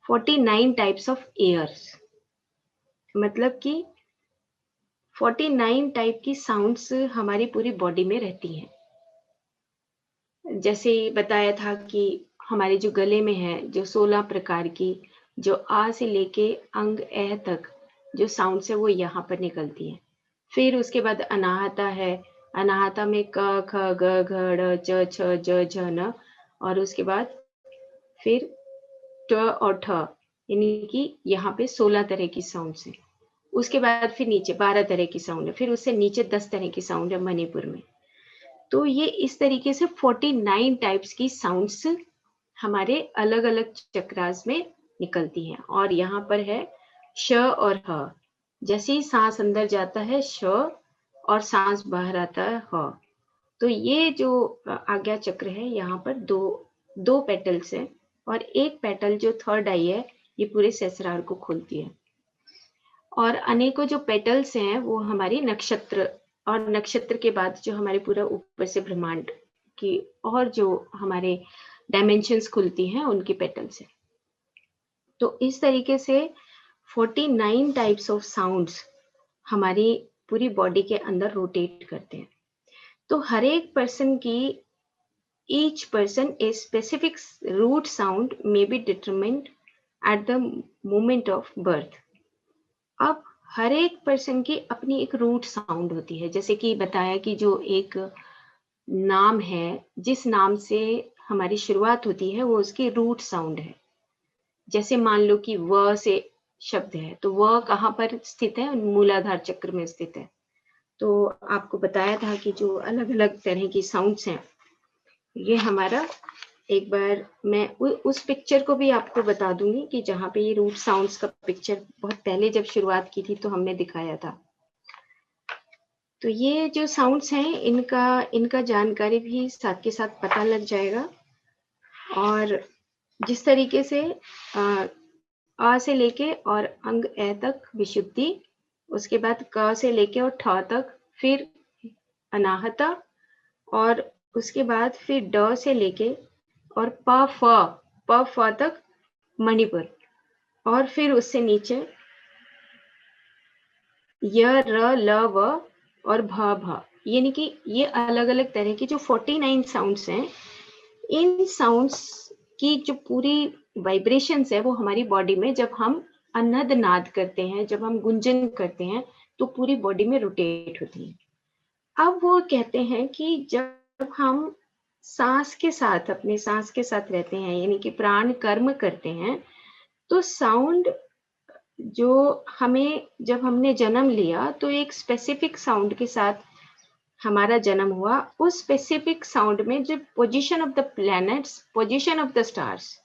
49 types of airs मतलब कि 49 टाइप की साउंड्स हमारी पूरी बॉडी में रहती हैं। जैसे बताया था कि हमारे जो गले में है, जो 16 प्रकार की जो आ से लेके अंग ए तक जो साउंड्स है वो यहाँ पर निकलती हैं। फिर उसके बाद अनाहता है, अनाहता में क, ख, ग, घ, ड़, च, छ, ज, झ, न और उसके बाद फिर ट और ठ यानी कि यहाँ पे 16 तरह की साउंड्स हैं। उसके बाद फिर नीचे 12 तरह की साउंड है, फिर उससे नीचे 10 तरह की साउंड है मणिपुर में। तो ये इस तरीके से 49 टाइप्स की साउंड्स हमारे अलग-अलग चक्रास में निकलती हैं और यहाँ पर है श और ह। जैसे ही साँस अंदर जाता है श और साँस बाहर आता है ह। तो ये जो आज्ञा चक्र है यहाँ पर 2 पेटल्स हैं और एक पेटल जो थर्ड आई है, ये पूरे सहस्रार को खोलती है। और अनेकों जो पेटल्स हैं वो हमारी नक्षत्र और नक्षत्र के बाद जो हमारे पूरा ऊपर से ब्रह्मांड की और जो हमारे डायमेंशंस खुलती हैं उनकी पेटल्स हैं। तो इस तरीके से 49 टाइप्स ऑफ साउंड्स हमारी पूरी बॉडी के अंदर रोटेट करते हैं। तो हर एक पर्सन की each person a specific root sound may be determined at the moment of birth. अब हर एक पर्सन की अपनी एक रूट साउंड होती है, जैसे कि बताया कि जो एक नाम है, जिस नाम से हमारी शुरुआत होती है वो उसकी रूट साउंड है। जैसे मान लो कि व से शब्द है, तो व कहाँ पर स्थित है? मूलाधार चक्र में स्थित है। तो आपको बताया था कि जो अलग अलग तरह की साउंड्स हैं, ये हमारा एक बार मैं उस पिक्चर को भी आपको बता दूंगी कि जहाँ पे ये रूट साउंड्स का पिक्चर बहुत पहले जब शुरुआत की थी तो हमने दिखाया था। तो ये जो साउंड्स हैं, इनका जानकारी भी साथ के साथ पता लग जाएगा। और जिस तरीके से अ से लेके और अंग ए तक विशुद्धि, उसके बाद क से लेके और ठ तक फिर अनाहता, और उसके बाद फिर ड से लेके और प फ तक मणिपुर, और फिर उससे नीचे य र ल व और भ, यानी कि ये अलग अलग तरह की जो 49 साउंड्स हैं, इन साउंड्स की जो पूरी वाइब्रेशंस है वो हमारी बॉडी में जब हम अनहद नाद करते हैं, जब हम गुंजन करते हैं, तो पूरी बॉडी में रोटेट होती है। अब वो कहते हैं कि जब हम सांस के साथ, अपने सांस के साथ रहते हैं, यानी कि प्राण कर्म करते हैं, तो साउंड जो हमें, जब हमने जन्म लिया तो एक स्पेसिफिक साउंड के साथ हमारा जन्म हुआ। उस स्पेसिफिक साउंड में जो position of the planets, position of the stars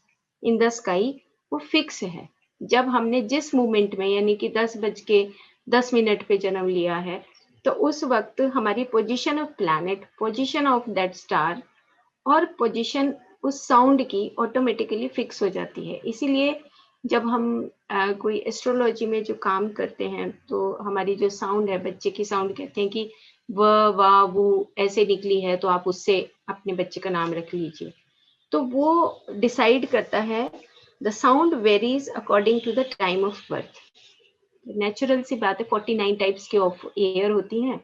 in the sky, वो फिक्स है। जब हमने जिस मोमेंट में, यानी कि 10:10 पे जन्म लिया है, तो उस वक्त हमारी position of planet, position of that star और पोजीशन उस साउंड की ऑटोमेटिकली फिक्स हो जाती है। इसीलिए जब हम कोई एस्ट्रोलॉजी में जो काम करते हैं, तो हमारी जो साउंड है, बच्चे की साउंड, कहते हैं कि व वा वो ऐसे निकली है, तो आप उससे अपने बच्चे का नाम रख लीजिए। तो वो डिसाइड करता है, the sound varies according to the time of birth. Natural सी बात है, 49 टाइप्स के ऑफ एयर होती हैं,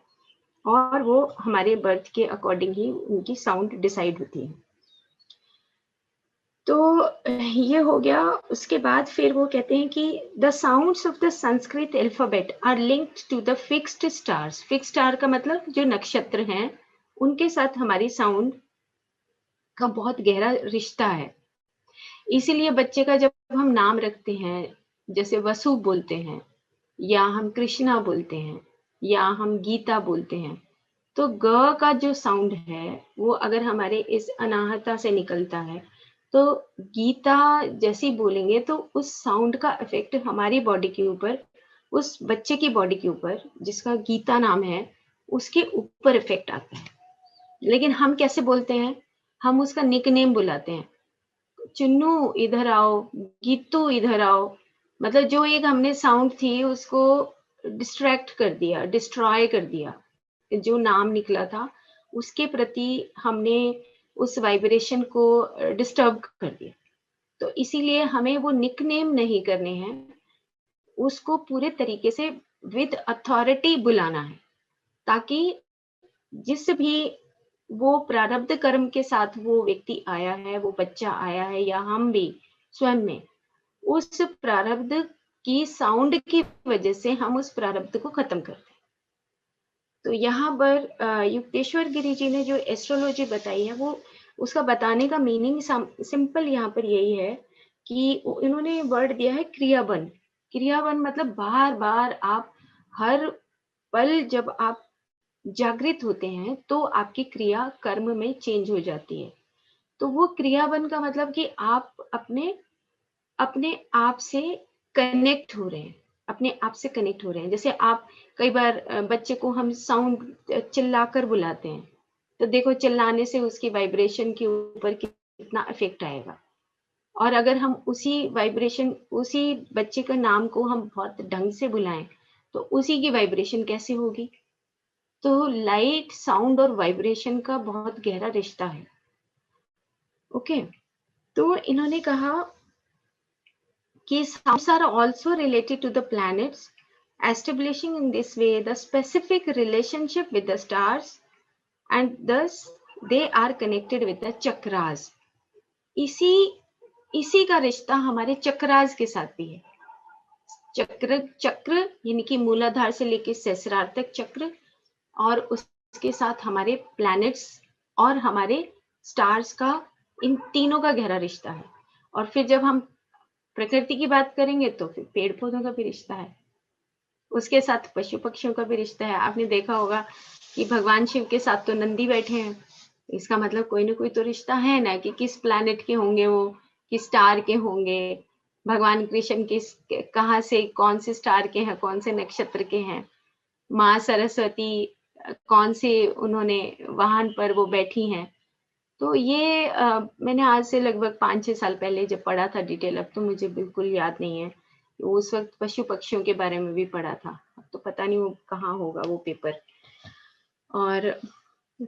और वो हमारे बर्थ के अकॉर्डिंग ही उनकी साउंड डिसाइड होती है। तो ये हो गया। उसके बाद फिर वो कहते हैं कि the sounds of the Sanskrit alphabet are linked to the fixed stars. Fixed star का मतलब जो नक्षत्र हैं, उनके साथ हमारी साउंड का बहुत गहरा रिश्ता है। इसीलिए बच्चे का जब हम नाम रखते हैं, जैसे वसु बोलते हैं, या हम कृष्णा बोलते हैं, या हम गीता बोलते हैं, तो ग का जो साउंड है वो अगर हमारे इस अनाहता से निकलता है, तो गीता जैसी बोलेंगे तो उस साउंड का इफेक्ट हमारी बॉडी के ऊपर, उस बच्चे की बॉडी के ऊपर जिसका गीता नाम है, उसके ऊपर इफेक्ट आता है। लेकिन हम कैसे बोलते हैं? हम उसका निकनेम बुलाते हैं, चुन्नू इधर आओ, गीतू इधर आओ। मतलब जो एक हमने साउंड थी उसको डिस्ट्रैक्ट कर दिया, डिस्ट्रॉय कर दिया। जो नाम निकला था उसके प्रति हमने उस वाइब्रेशन को डिस्टर्ब कर दिया। तो इसीलिए हमें वो निकनेम नहीं करने हैं, उसको पूरे तरीके से विद अथॉरिटी बुलाना है, ताकि जिस भी वो प्रारब्ध कर्म के साथ वो व्यक्ति आया है, वो बच्चा आया है, या हम भी स्वयं में उस प्रारब्ध की साउंड की वजह से हम उस प्रारब्ध को खत्म करते हैं। तो यहाँ पर युक्तेश्वर गिरी जी ने जो एस्ट्रोलॉजी बताई है, वो उसका बताने का मीनिंग सिंपल यहाँ पर यही है कि इन्होंने वर्ड दिया है क्रियाबन। क्रियाबन मतलब बार बार आप, हर पल जब आप जागृत होते हैं तो आपकी क्रिया कर्म में चेंज हो जाती है। तो वो क्रियाबन का मतलब कि आप अपने अपने आप से कनेक्ट हो रहे हैं, अपने आप से कनेक्ट हो रहे हैं। जैसे आप कई बार बच्चे को हम साउंड चिल्लाकर बुलाते हैं, तो देखो चिल्लाने से उसकी वाइब्रेशन के ऊपर कितना इफेक्ट आएगा। और अगर हम उसी वाइब्रेशन, उसी बच्चे का नाम को हम बहुत ढंग से बुलाएं, तो उसी की वाइब्रेशन कैसे होगी? तो लाइट, साउंड और वाइब्रेशन का बहुत गहरा रिश्ता है। ओके, तो इन्होंने कहा कि sounds are also related to the planets, establishing in this way the specific relationship with the stars and thus they are connected with the chakras. इसी का रिश्ता हमारे चक्रास के साथ भी है। चक्र यानी कि मूलाधार से लेकर सहस्रार तक चक्र, और उसके साथ हमारे प्लैनेट्स और हमारे स्टार्स का, इन तीनों का गहरा रिश्ता है। और फिर जब हम प्रकृति की बात करेंगे तो फिर पेड़ पौधों का भी रिश्ता है, उसके साथ पशु पक्षियों का भी रिश्ता है। आपने देखा होगा कि भगवान शिव के साथ तो नंदी बैठे हैं, इसका मतलब कोई ना कोई तो रिश्ता है ना, कि किस प्लैनेट के होंगे वो, किस स्टार के होंगे। भगवान कृष्ण किस कहाँ से, कौन से स्टार के हैं, कौन से नक्षत्र के हैं। माँ सरस्वती कौन से उन्होंने वाहन पर वो बैठी हैं। तो ये मैंने आज से लगभग 5-6 साल पहले जब पढ़ा था डिटेल, अब तो मुझे बिल्कुल याद नहीं है। उस वक्त पशु पक्षियों के बारे में भी पढ़ा था, अब तो पता नहीं वो कहाँ होगा वो पेपर। और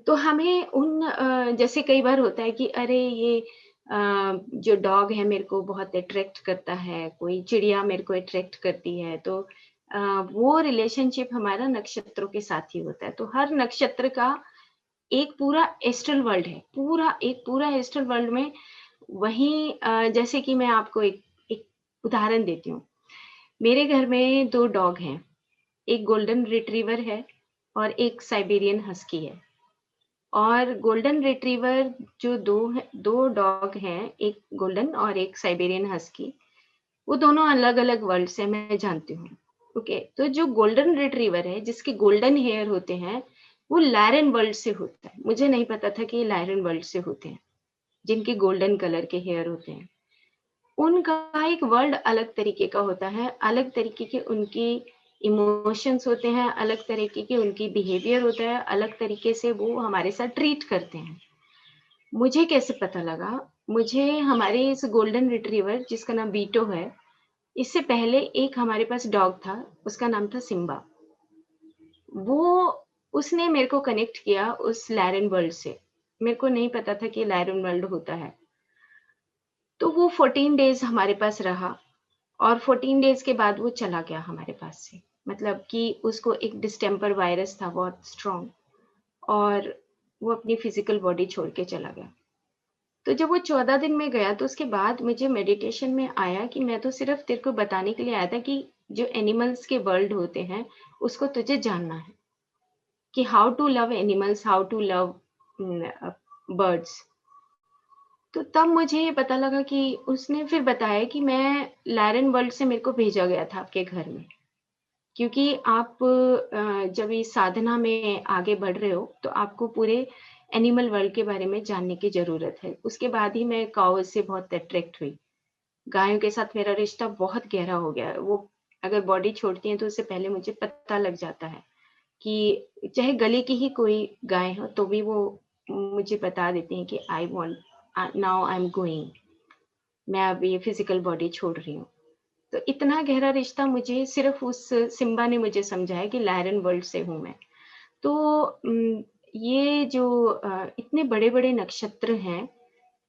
तो हमें उन जैसे कई बार होता है कि अरे ये जो डॉग है मेरे को बहुत अट्रैक्ट करता है, कोई चिड़िया मेरे को अट्रैक्ट करती है, तो वो रिलेशनशिप हमारा नक्षत्रों के साथ ही होता है। तो हर नक्षत्र का एक पूरा एस्ट्रल वर्ल्ड है, एक पूरा एस्ट्रल वर्ल्ड में। वहीं जैसे कि मैं आपको एक उदाहरण देती हूँ। मेरे घर में 2 डॉग हैं, एक गोल्डन रिट्रीवर है और एक साइबेरियन हस्की है। और गोल्डन रिट्रीवर जो 2 डॉग हैं, एक गोल्डन और एक साइबेरियन हस्की, वो दोनों अलग-अलग वर्ल्ड से मैं जानती हूँ। ओके, तो जो गोल्डन रिट्रीवर है, जिसके गोल्डन हेयर होते हैं, वो लायरन वर्ल्ड से होता है। मुझे नहीं पता था कि ये लायरन वर्ल्ड से होते हैं, जिनके गोल्डन कलर के हेयर होते हैं। उनका एक वर्ल्ड अलग तरीके का होता है, अलग तरीके के उनकी इमोशंस होते हैं, अलग तरीके के उनकी बिहेवियर होता है, अलग तरीके से वो हमारे साथ ट्रीट करते हैं। मुझे कैसे पता लगा? मुझे हमारे इस गोल्डन रिट्रीवर जिसका नाम बीटो है, इससे पहले एक हमारे पास डॉग था, उसका नाम था सिम्बा। वो उसने मेरे को कनेक्ट किया उस लायरन वर्ल्ड से। मेरे को नहीं पता था कि लायरन वर्ल्ड होता है। तो वो 14 डेज़ हमारे पास रहा और 14 डेज़ के बाद वो चला गया हमारे पास से। मतलब कि उसको एक डिस्टेम्पर वायरस था बहुत स्ट्रॉन्ग, और वो अपनी फिज़िकल बॉडी छोड़ के चला गया। तो जब वो 14 दिन में गया तो उसके बाद मुझे मेडिटेशन में आया कि मैं तो सिर्फ़ तेरे को बताने के लिए आया था कि जो एनिमल्स के वर्ल्ड होते हैं, उसको तुझे जानना है। कि how to love animals, how to love birds. तो तब मुझे ये पता लगा कि उसने फिर बताया कि मैं लायरन वर्ल्ड से मेरे को भेजा गया था आपके घर में, क्योंकि आप जब इस साधना में आगे बढ़ रहे हो तो आपको पूरे एनिमल वर्ल्ड के बारे में जानने की ज़रूरत है। उसके बाद ही मैं काऊ से बहुत अट्रैक्ट हुई। गायों के साथ मेरा रिश्ता बहुत गहरा हो गया। वो अगर बॉडी छोड़ती हैं तो उससे पहले मुझे पता लग जाता है कि चाहे गले की ही कोई गाय हो तो भी वो मुझे बता देती हैं कि I want now I am going, मैं अब ये फिजिकल बॉडी छोड़ रही हूँ। तो इतना गहरा रिश्ता मुझे सिर्फ उस सिम्बा ने मुझे समझाया कि लायरन वर्ल्ड से हूँ मैं। तो ये जो इतने बड़े-बड़े नक्षत्र हैं,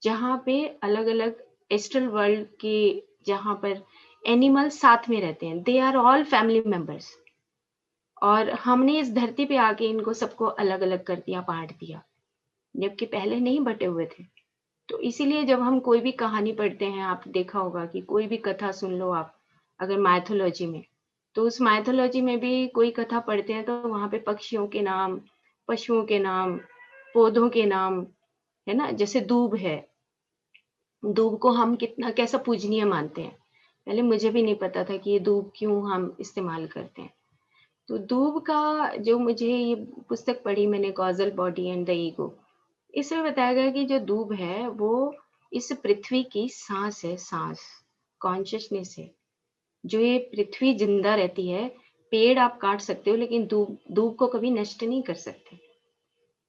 जहाँ पे अलग-अलग एस्ट्रल वर्ल्ड के, जहाँ पर एनिमल्स साथ में रहते हैं, they are all family members. और हमने इस धरती पे आके इनको सबको अलग-अलग कर दिया, बाँट दिया, जबकि पहले नहीं बँटे हुए थे। तो इसीलिए जब हम कोई भी कहानी पढ़ते हैं, आप देखा होगा कि कोई भी कथा सुन लो आप, अगर माइथोलॉजी में, तो उस माइथोलॉजी में भी कोई कथा पढ़ते हैं तो वहाँ पे पक्षियों के नाम, पशुओं के नाम, पौधों के नाम, है ना? जैसे दूब है, दूब को हम कितना कैसा पूजनीय मानते हैं। पहले मुझे भी नहीं पता था कि ये दूब क्यों हम इस्तेमाल करते हैं। तो दूब का जो मुझे ये पुस्तक पढ़ी मैंने, कॉज़ल बॉडी एंड द ईगो, इसमें बताया गया कि जो दूब है वो इस पृथ्वी की सांस है, सांस, कॉन्शियसनेस है। जो ये पृथ्वी जिंदा रहती है, पेड़ आप काट सकते हो लेकिन दूब दूब को कभी नष्ट नहीं कर सकते।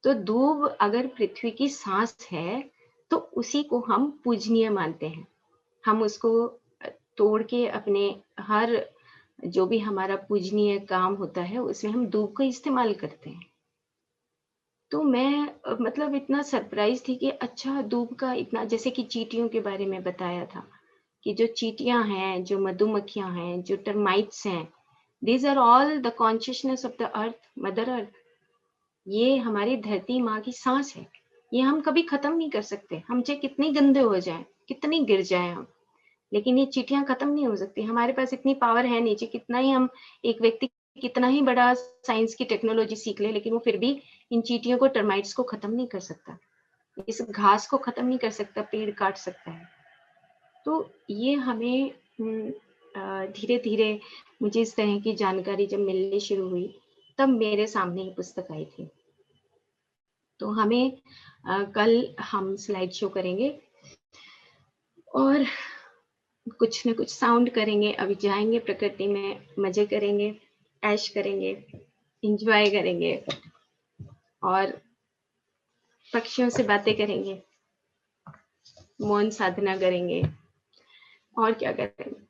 तो दूब अगर पृथ्वी की सांस है तो उसी को हम पूजनीय मानते हैं। हम उसको तोड़ के अपने हर जो भी हमारा पूजनीय काम होता है उसमें हम दूब का इस्तेमाल करते हैं। तो मैं मतलब इतना सरप्राइज़ थी कि अच्छा दूब का इतना, जैसे कि चींटियों के बारे में बताया था, कि जो चींटियाँ हैं, जो मधुमक्खियाँ हैं, जो टर्माइट्स हैं, these are all the consciousness of the earth, mother earth. ये हमारी धरती माँ की सांस है, ये हम कभी खत्म नहीं कर सकते। हम चाहे कितने गंदे हो जाएं, कितनी गिर जाएं हम, लेकिन ये चींटियां खत्म नहीं हो सकती। हमारे पास इतनी पावर है नहीं, चाहे कितना ही हम, एक व्यक्ति कितना ही बड़ा साइंस की टेक्नोलॉजी सीख ले, लेकिन वो फिर भी इन चींटियों को, टर्माइट्स को खत्म नहीं कर सकता, इस घास को खत्म नहीं कर सकता, पेड़ काट सकता है। तो ये हमें धीरे धीरे, मुझे इस तरह की जानकारी जब मिलनी शुरू हुई, तब मेरे सामने ये पुस्तक आई थी। तो हमें कल हम स्लाइड शो करेंगे और कुछ न कुछ साउंड करेंगे, अभी जाएंगे प्रकृति में, मजे करेंगे, ऐश करेंगे, एंजॉय करेंगे और पक्षियों से बातें करेंगे, मौन साधना करेंगे और क्या करेंगे।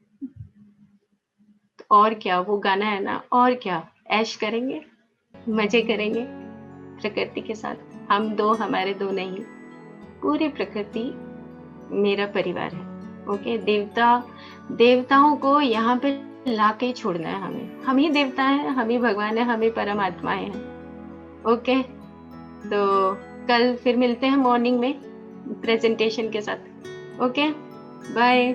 और क्या, वो गाना है ना, और क्या, ऐश करेंगे, मजे करेंगे प्रकृति के साथ। हम दो, हमारे दो नहीं, पूरी प्रकृति मेरा परिवार है। ओके, देवताओं को यहाँ पे लाके छोड़ना है हमें। हम ही देवता हैं, हम ही भगवान है, हम ही परमात्माएं हैं। ओके, तो कल फिर मिलते हैं मॉर्निंग में प्रेजेंटेशन के साथ। Okay, bye.